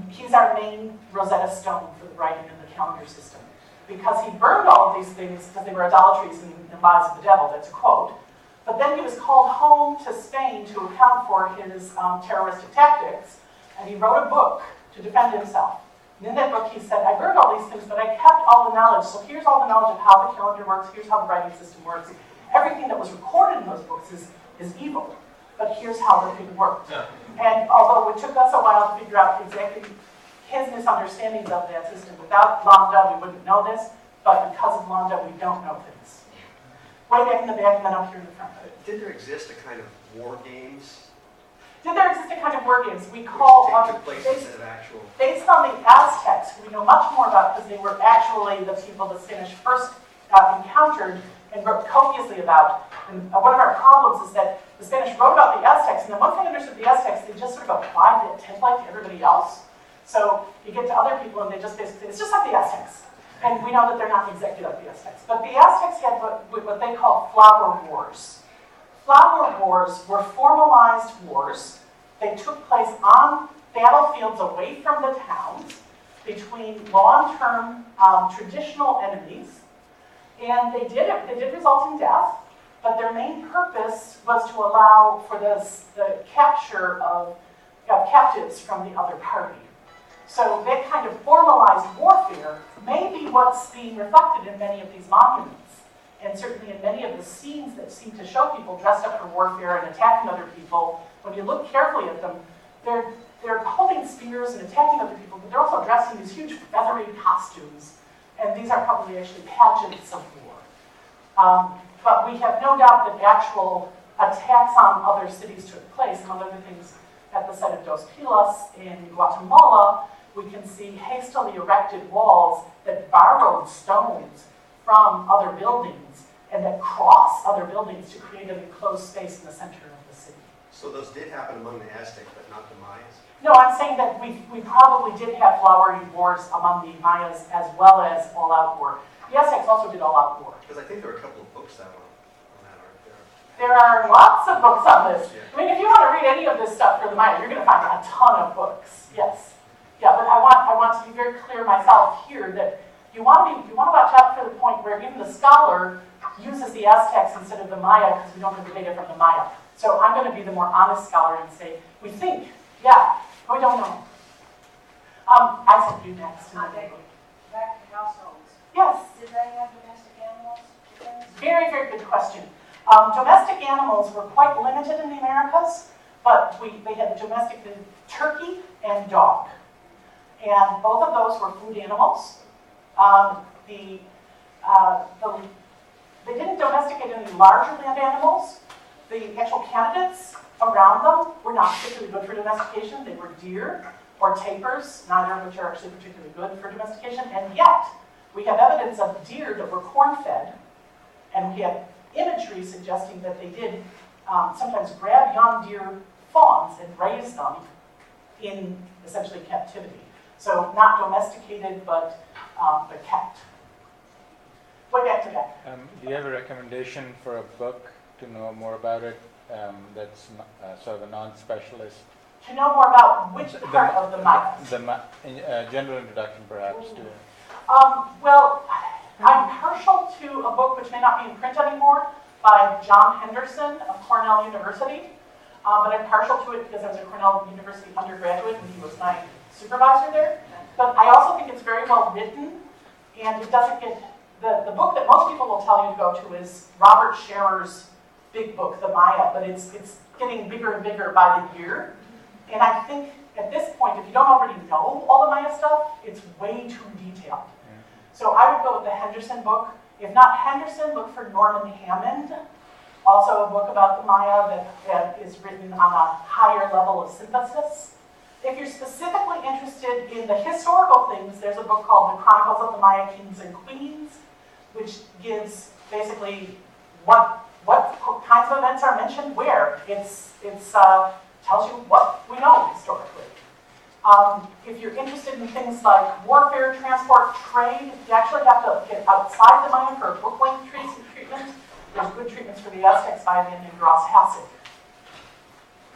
he's our main Rosetta Stone for the writing in the calendar system. because he burned all of these things because they were idolatries and lies of the devil. That's a quote. But then he was called home to Spain to account for his terroristic tactics, and he wrote a book to defend himself. And in that book he said, I burned all these things, but I kept all the knowledge. So here's all the knowledge of how the calendar works, here's how the writing system works. Everything that was recorded in those books is evil, but here's how the thing worked. Yeah. And although it took us a while to figure out exactly his misunderstandings of that system, without Lambda we wouldn't know this, but because of Lambda we don't know things. Way back in the back and then up here in the front. Did there exist a kind of war games? Did there exist a kind of war games we call took place instead of actual? Based on the Aztecs, who we know much more about because they were actually the people the Spanish first encountered and wrote copiously about. And one of our problems is that the Spanish wrote about the Aztecs, and then once they understood the Aztecs, they just sort of applied that template to everybody else. So you get to other people and they just basically say, it's just like the Aztecs. And we know that they're not exactly like the Aztecs. But the Aztecs had what they call flower wars. Flower wars were formalized wars. They took place on battlefields away from the towns between long-term traditional enemies. And they did result in death, but their main purpose was to allow for the capture of captives from the other party. So that kind of formalized warfare may be what's being reflected in many of these monuments, and certainly in many of the scenes that seem to show people dressed up for warfare and attacking other people. When you look carefully at them, they're holding spears and attacking other people, but they're also dressed in these huge feathery costumes, and these are probably actually pageants of war. But we have no doubt that actual attacks on other cities took place. Among other things, at the site of Dos Pilas in Guatemala, we can see hastily erected walls that borrowed stones from other buildings and that cross other buildings to create an enclosed space in the center of the city. So those did happen among the Aztecs, but not the Mayas? No, I'm saying that we probably did have flowery wars among the Mayas as well as all-out war. The Aztecs also did all-out war. Because I think there are a couple of books out on that, aren't there? There are lots of books on this. Yeah. I mean, if you want to read any of this stuff for the Maya, you're going to find a ton of books. Yes. Yeah, but I want to be very clear myself here that you want to watch out for the point where even the scholar uses the Aztecs instead of the Maya because we don't have the data from the Maya. So I'm going to be the more honest scholar and say, we think, yeah, but we don't know. I said you next. Back to households. Yes. Did they have domestic animals? Very, very good question. Domestic animals were quite limited in the Americas, but they had domesticated turkey and dog. And both of those were food animals. They didn't domesticate any larger land animals. The actual candidates around them were not particularly good for domestication. They were deer or tapirs, neither of which are actually particularly good for domestication. And yet, we have evidence of deer that were corn-fed, and we have imagery suggesting that they did sometimes grab young deer fawns and raise them in essentially captivity. So not domesticated, but kept. Way back to back. Do you have a recommendation for a book to know more about it that's sort of a non-specialist? To know more about which part of the Mayas? General introduction, perhaps, to it. Well, I'm partial to a book which may not be in print anymore by John Henderson of Cornell University. But I'm partial to it because I was a Cornell University undergraduate and he was my supervisor there. But I also think it's very well written, and it doesn't get the book that most people will tell you to go to is Robert Scherer's big book, The Maya, but it's getting bigger and bigger by the year. And I think at this point, if you don't already know all the Maya stuff, it's way too detailed. So I would go with the Henderson book. If not Henderson, look for Norman Hammond, also a book about the Maya that is written on a higher level of synthesis. If you're specifically interested in the historical things, there's a book called The Chronicles of the Maya Kings and Queens, which gives basically what kinds of events are mentioned where. It tells you what we know historically. If you're interested in things like warfare, transport, trade, you actually have to get outside the Maya for a book-length treatment. There's good treatments for the Aztecs by a man named Ross Hassig.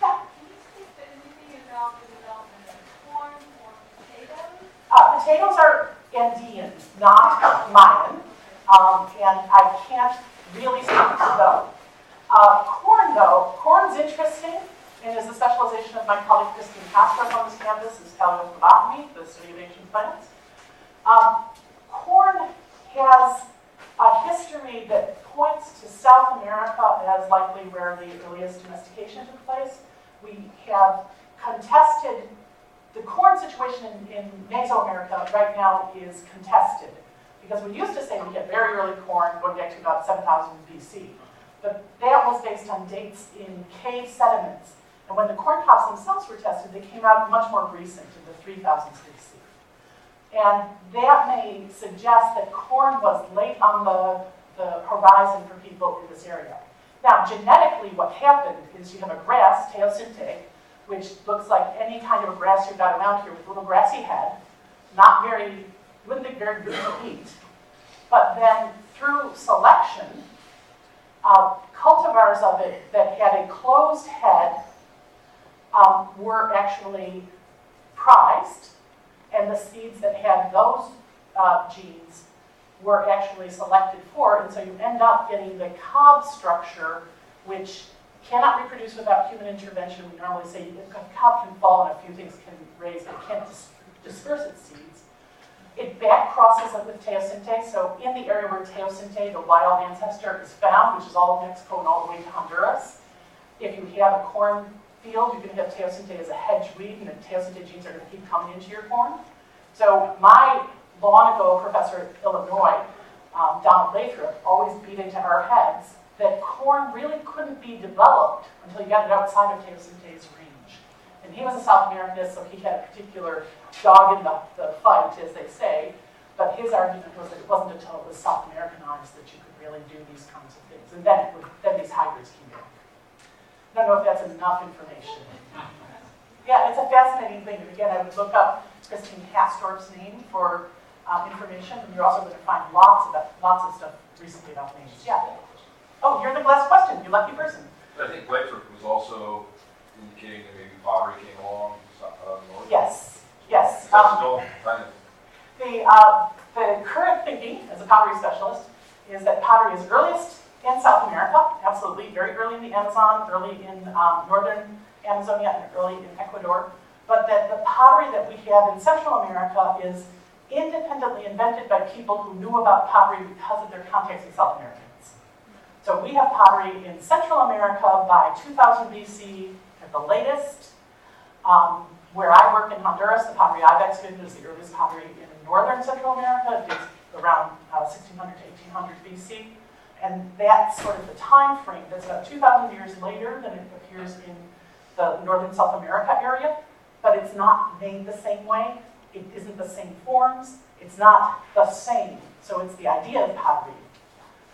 Yeah. Can you speak to anything about the development of corn or potatoes? Potatoes are Andean, not Mayan, and I can't really speak to them. Corn, though, corn's interesting, and is the specialization of my colleague Christine Castro on this campus, is paleobotany, the study of ancient plants. Corn has a history that points to South America as likely where the earliest domestication took place. We have contested, the corn situation in Mesoamerica right now is contested, because we used to say we had very early corn going back to about 7,000 BC, but that was based on dates in cave sediments. And when the corn cobs themselves were tested, they came out much more recent, in the 3000s BC. And that may suggest that corn was late on the horizon for people in this area. Now, genetically, what happened is you have a grass, teosinte, which looks like any kind of a grass you've got around here with a little grassy head, wouldn't be very good to eat. But then through selection, cultivars of it that had a closed head were actually prized, and the seeds that had those genes were actually selected for, and so you end up getting the cob structure, which cannot reproduce without human intervention. We normally say a cob can fall and a few things can raise, but it can't disperse its seeds. It back crosses it with teosinte, so in the area where teosinte, the wild ancestor, is found, which is all of Mexico and all the way to Honduras, if you have a corn field, you can have teosinte as a hedge weed, and the teosinte genes are going to keep coming into your corn. So my long ago professor at Illinois, Donald Lathrop, always beat into our heads that corn really couldn't be developed until you got it outside of teosinte's range. And he was a South Americanist, so he had a particular dog in the fight, as they say, but his argument was that it wasn't until it was South Americanized that you could really do these kinds of things. And then these hybrids came in. I don't know if that's enough information. Yeah, it's a fascinating thing. And again, I would look up Christine Hastorf's name for information, and you're also going to find lots of stuff recently about names. Yeah. Oh, you're the last question. You lucky person. I think Lathrop was also indicating that maybe pottery came along north. Yes. Yes. That's still kind of. The current thinking as a pottery specialist is that pottery is earliest in South America, absolutely, very early in the Amazon, early in northern Amazonia, and early in Ecuador, but that the pottery that we have in Central America is independently invented by people who knew about pottery because of their contacts with South Americans. So we have pottery in Central America by 2000 BC at the latest. Where I work in Honduras, the pottery I've excavated is the earliest pottery in northern Central America. It dates around 1600 to 1800 BC. And that's sort of the time frame. That's about 2,000 years later than it appears in the northern South America area. But it's not made the same way. It isn't the same forms. It's not the same. So it's the idea of pottery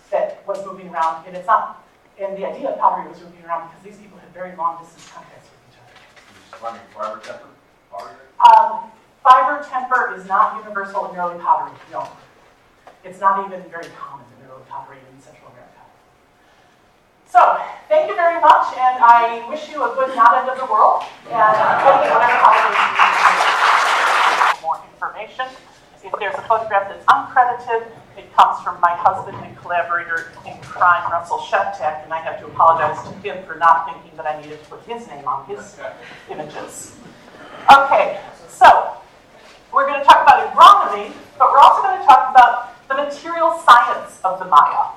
that was moving around. And it's not, and the idea of pottery was moving around because these people had very long distance contacts with each other. Fiber temper pottery? Fiber temper is not universal in early pottery, no. It's not even very common in early pottery in Central America. So, thank you very much, and I wish you a good not end of the world, and whatever holidays you have. More information. If there's a photograph that's uncredited, it comes from my husband and collaborator in crime, Russell Sheptak, and I have to apologize to him for not thinking that I needed to put his name on his images. Okay, so we're going to talk about agronomy, but we're also going to talk about the material science of the Maya.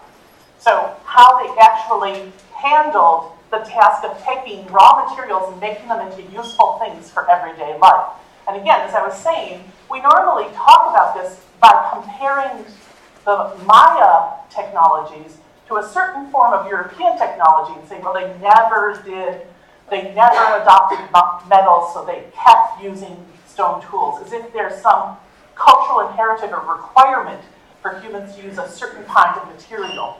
So how they actually handled the task of taking raw materials and making them into useful things for everyday life. And again, as I was saying, we normally talk about this by comparing the Maya technologies to a certain form of European technology and saying, well, they never adopted metals, so they kept using stone tools, as if there's some cultural imperative or requirement for humans to use a certain kind of material.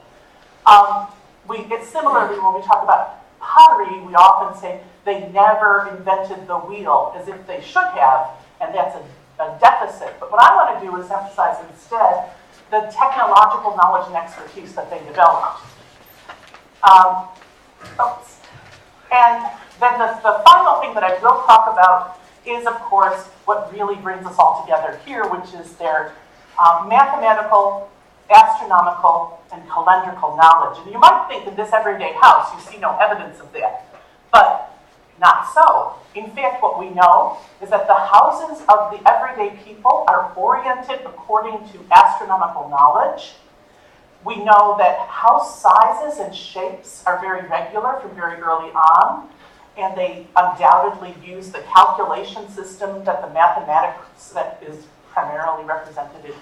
Similarly, when we talk about pottery, we often say they never invented the wheel, as if they should have, and that's a deficit. But what I want to do is emphasize instead the technological knowledge and expertise that they developed. And then the final thing that I will talk about is, of course, what really brings us all together here, which is their mathematical, astronomical, and calendrical knowledge. And you might think in this everyday house you see no evidence of that, but not so. In fact, what we know is that the houses of the everyday people are oriented according to astronomical knowledge. We know that house sizes and shapes are very regular from very early on, and they undoubtedly use the calculation system that the mathematics that is primarily represented in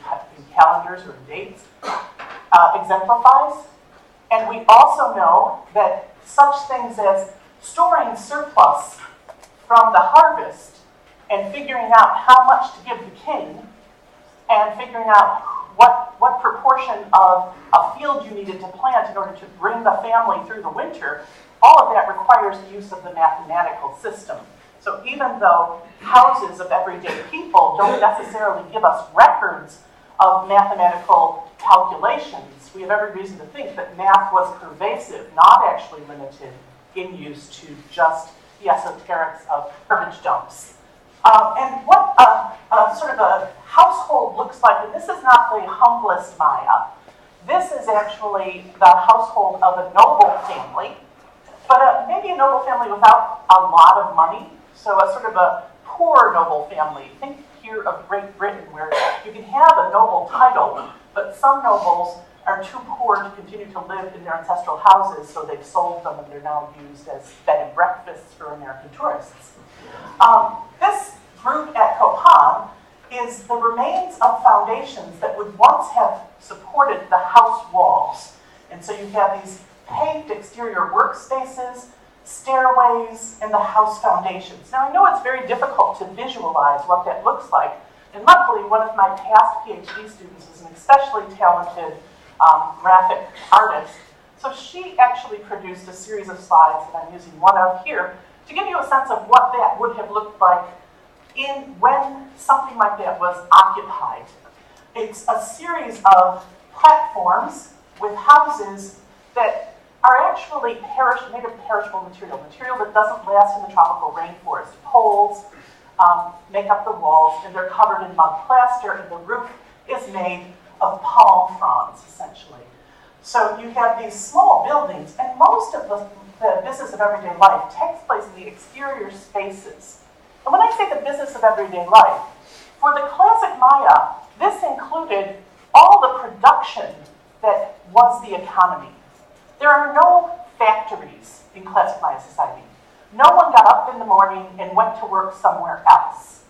calendars or in dates exemplifies. And we also know that such things as storing surplus from the harvest and figuring out how much to give the king and figuring out what proportion of a field you needed to plant in order to bring the family through the winter, all of that requires the use of the mathematical system. So even though houses of everyday people don't necessarily give us records of mathematical calculations, we have every reason to think that math was pervasive, not actually limited in use to just the esoterics of garbage dumps. And what a sort of a household looks like, and this is not the humblest Maya. This is actually the household of a noble family, but maybe a noble family without a lot of money. So a sort of a poor noble family. Think here of Great Britain, where you can have a noble title, but some nobles are too poor to continue to live in their ancestral houses, so they've sold them and they're now used as bed and breakfasts for American tourists. This group at Copan is the remains of foundations that would once have supported the house walls. And so you have these paved exterior workspaces, stairways, and the house foundations. Now, I know it's very difficult to visualize what that looks like, and luckily one of my past PhD students is an especially talented graphic artist. So she actually produced a series of slides that I'm using one of here to give you a sense of what that would have looked like when something like that was occupied. It's a series of platforms with houses that are actually made of perishable material that doesn't last in the tropical rainforest. Poles make up the walls, and they're covered in mud plaster, and the roof is made of palm fronds, essentially. So you have these small buildings, and most of the business of everyday life takes place in the exterior spaces. And when I say the business of everyday life, for the classic Maya, this included all the production that was the economy. There are no factories in classic Maya society. No one got up in the morning and went to work somewhere else.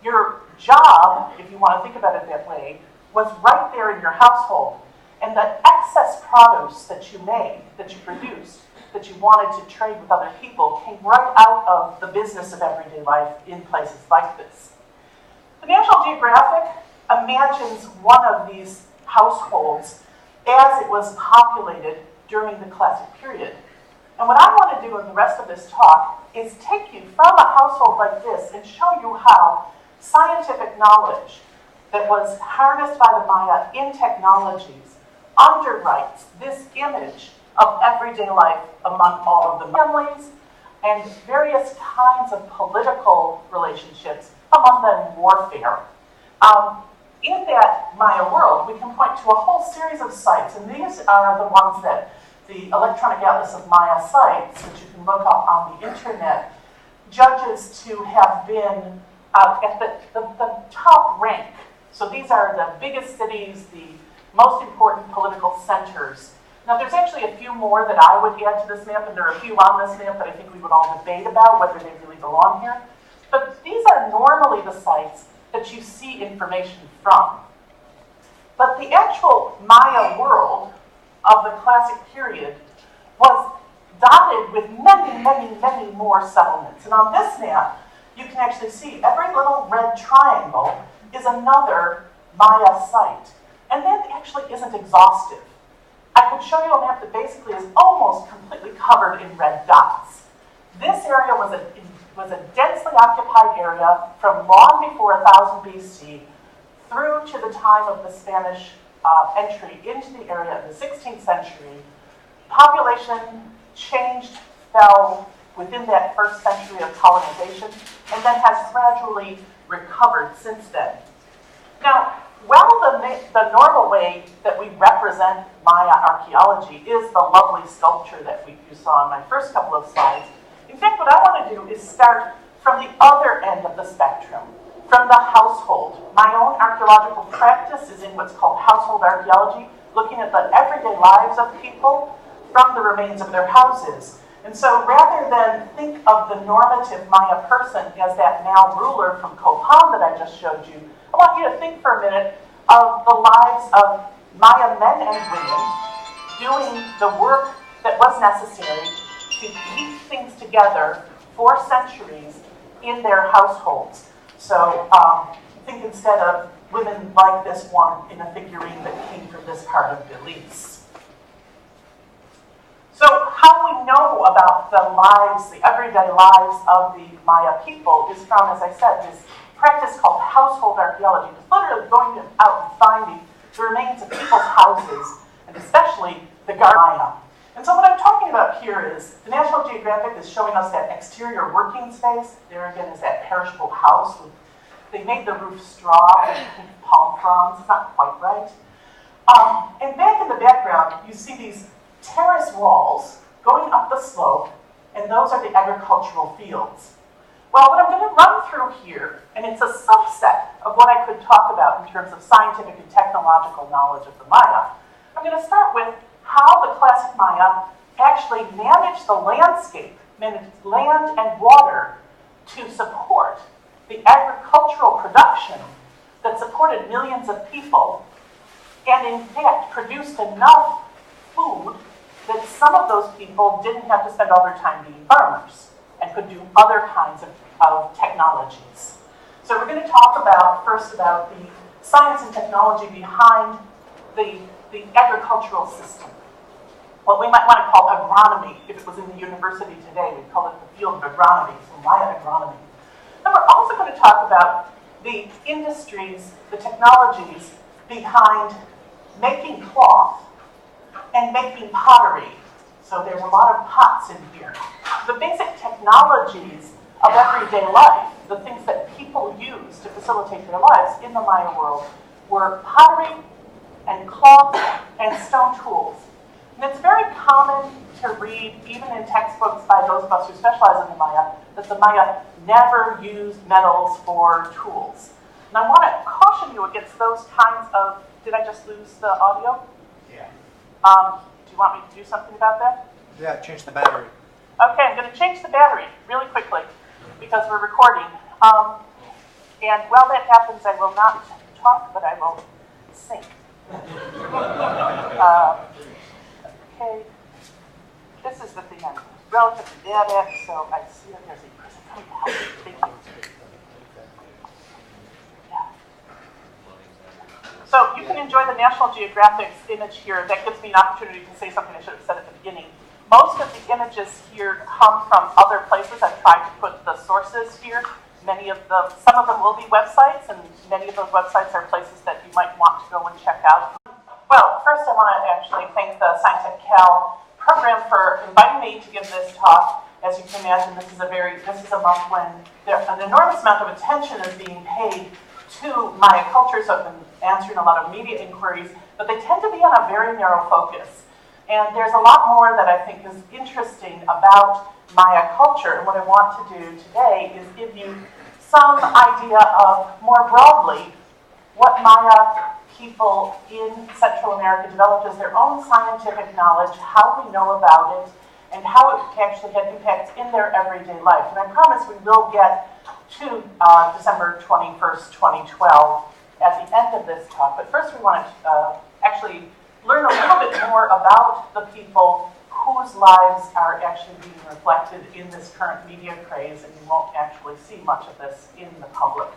Your job, if you want to think about it that way, was right there in your household. And the excess produce that you made, that you produced, that you wanted to trade with other people came right out of the business of everyday life in places like this. The National Geographic imagines one of these households as it was populated during the classic period. And what I want to do in the rest of this talk is take you from a household like this and show you how scientific knowledge that was harnessed by the Maya in technologies underwrites this image of everyday life among all of the families and various kinds of political relationships, among them warfare. In that Maya world, we can point to a whole series of sites, and these are the ones that the Electronic Atlas of Maya sites, which you can look up on the internet, judges to have been at the top rank. So these are the biggest cities, the most important political centers. Now, there's actually a few more that I would add to this map, and there are a few on this map that I think we would all debate about whether they really belong here. But these are normally the sites that you see information from. But the actual Maya world of the classic period was dotted with many, many, many more settlements. And on this map, you can actually see every little red triangle is another Maya site. And that actually isn't exhaustive. I could show you a map that basically is almost completely covered in red dots. This area was a densely occupied area from long before 1000 BC through to the time of the Spanish entry into the area of the 16th century. Population changed, fell within that first century of colonization, and then has gradually recovered since then. Now, well the normal way that we represent Maya archaeology is the lovely sculpture that you saw in my first couple of slides. In fact, what I want to do is start from the other end of the spectrum, from the household. My own archaeological practice is in what's called household archaeology, looking at the everyday lives of people from the remains of their houses. And so rather than think of the normative Maya person as that now ruler from Copan that I just showed you, I want you to think for a minute of the lives of Maya men and women doing the work that was necessary to keep things together for centuries in their households. So think instead of women like this one in a figurine that came from this part of Belize. So how we know about the lives, the everyday lives of the Maya people is from, as I said, this practice called household archaeology. It's literally going out and finding the remains of people's houses, and especially the Garden Maya. And so what I'm talking about here is, the National Geographic is showing us that exterior working space. There again is that perishable house. They made the roof straw and palm fronds. It's not quite right. And back in the background, you see these terrace walls going up the slope, and those are the agricultural fields. Well, what I'm going to run through here, and it's a subset of what I could talk about in terms of scientific and technological knowledge of the Maya, I'm going to start with how the classic Maya actually managed the landscape, managed land and water to support the agricultural production that supported millions of people, and in fact produced enough food that some of those people didn't have to spend all their time being farmers and could do other kinds of technologies. So we're going to talk first about the science and technology behind the agricultural system. What we might want to call agronomy. If it was in the university today, we'd call it the field of agronomy, so Maya agronomy. And we're also going to talk about the industries, the technologies behind making cloth and making pottery. So there's a lot of pots in here. The basic technologies of everyday life, the things that people use to facilitate their lives in the Maya world, were pottery and cloth and stone tools. And it's very common to read, even in textbooks by those of us who specialize in the Maya, that the Maya never used metals for tools. And I want to caution you against those kinds of, did I just lose the audio? Yeah. Do you want me to do something about that? Yeah, change the battery. Okay, I'm going to change the battery really quickly because we're recording. And while that happens, I will not talk, but I will sing. Okay, this is the thing I'm relatively bad at, so I see that there's a person coming to help me. Thank you. Yeah. So you can enjoy the National Geographic's image here. That gives me an opportunity to say something I should have said at the beginning. Most of the images here come from other places. I've tried to put the sources here. Some of them will be websites, and many of those websites are places that you might want to go and check out. Well, first I want to actually thank the Science at Cal program for inviting me to give this talk. As you can imagine, this is a month when an enormous amount of attention is being paid to Maya culture, so I've been answering a lot of media inquiries, but they tend to be on a very narrow focus. And there's a lot more that I think is interesting about Maya culture, and what I want to do today is give you some idea of, more broadly, what Maya people in Central America developed as their own scientific knowledge, how we know about it, and how it actually had impacts in their everyday life. And I promise we will get to December 21st, 2012 at the end of this talk. But first we want to actually learn a little bit more about the people whose lives are actually being reflected in this current media craze, and you won't actually see much of this in the public.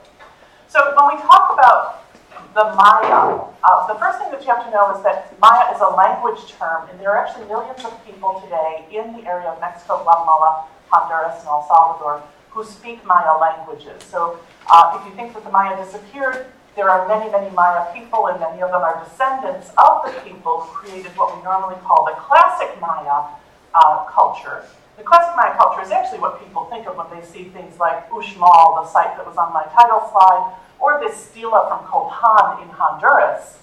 So when we talk about the Maya, the first thing that you have to know is that Maya is a language term, and there are actually millions of people today in the area of Mexico, Guatemala, Honduras, and El Salvador who speak Maya languages. So if you think that the Maya disappeared, there are many, many Maya people, and many of them are descendants of the people who created what we normally call the classic Maya culture. The classic Maya culture is actually what people think of when they see things like Uxmal, the site that was on my title slide, or this stela from Copan in Honduras.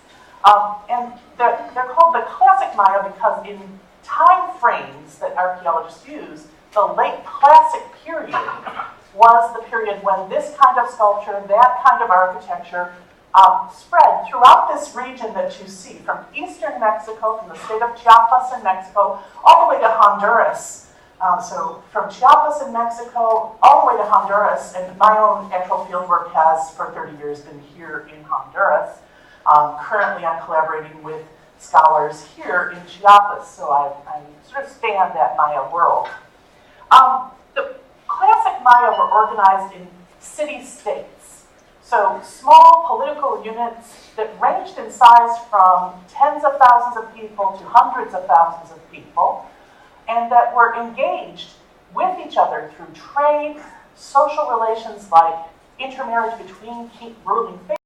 And they're called the classic Maya because in time frames that archaeologists use, the late classic period was the period when this kind of sculpture, that kind of architecture spread throughout this region that you see, from eastern Mexico, from the state of Chiapas in Mexico, all the way to Honduras. So from Chiapas in Mexico all the way to Honduras, and my own actual fieldwork has for 30 years been here in Honduras. Currently I'm collaborating with scholars here in Chiapas, so I sort of span that Maya world. The classic Maya were organized in city-states, so small political units that ranged in size from tens of thousands of people to hundreds of thousands of people, and that were engaged with each other through trade, social relations like intermarriage between ruling families,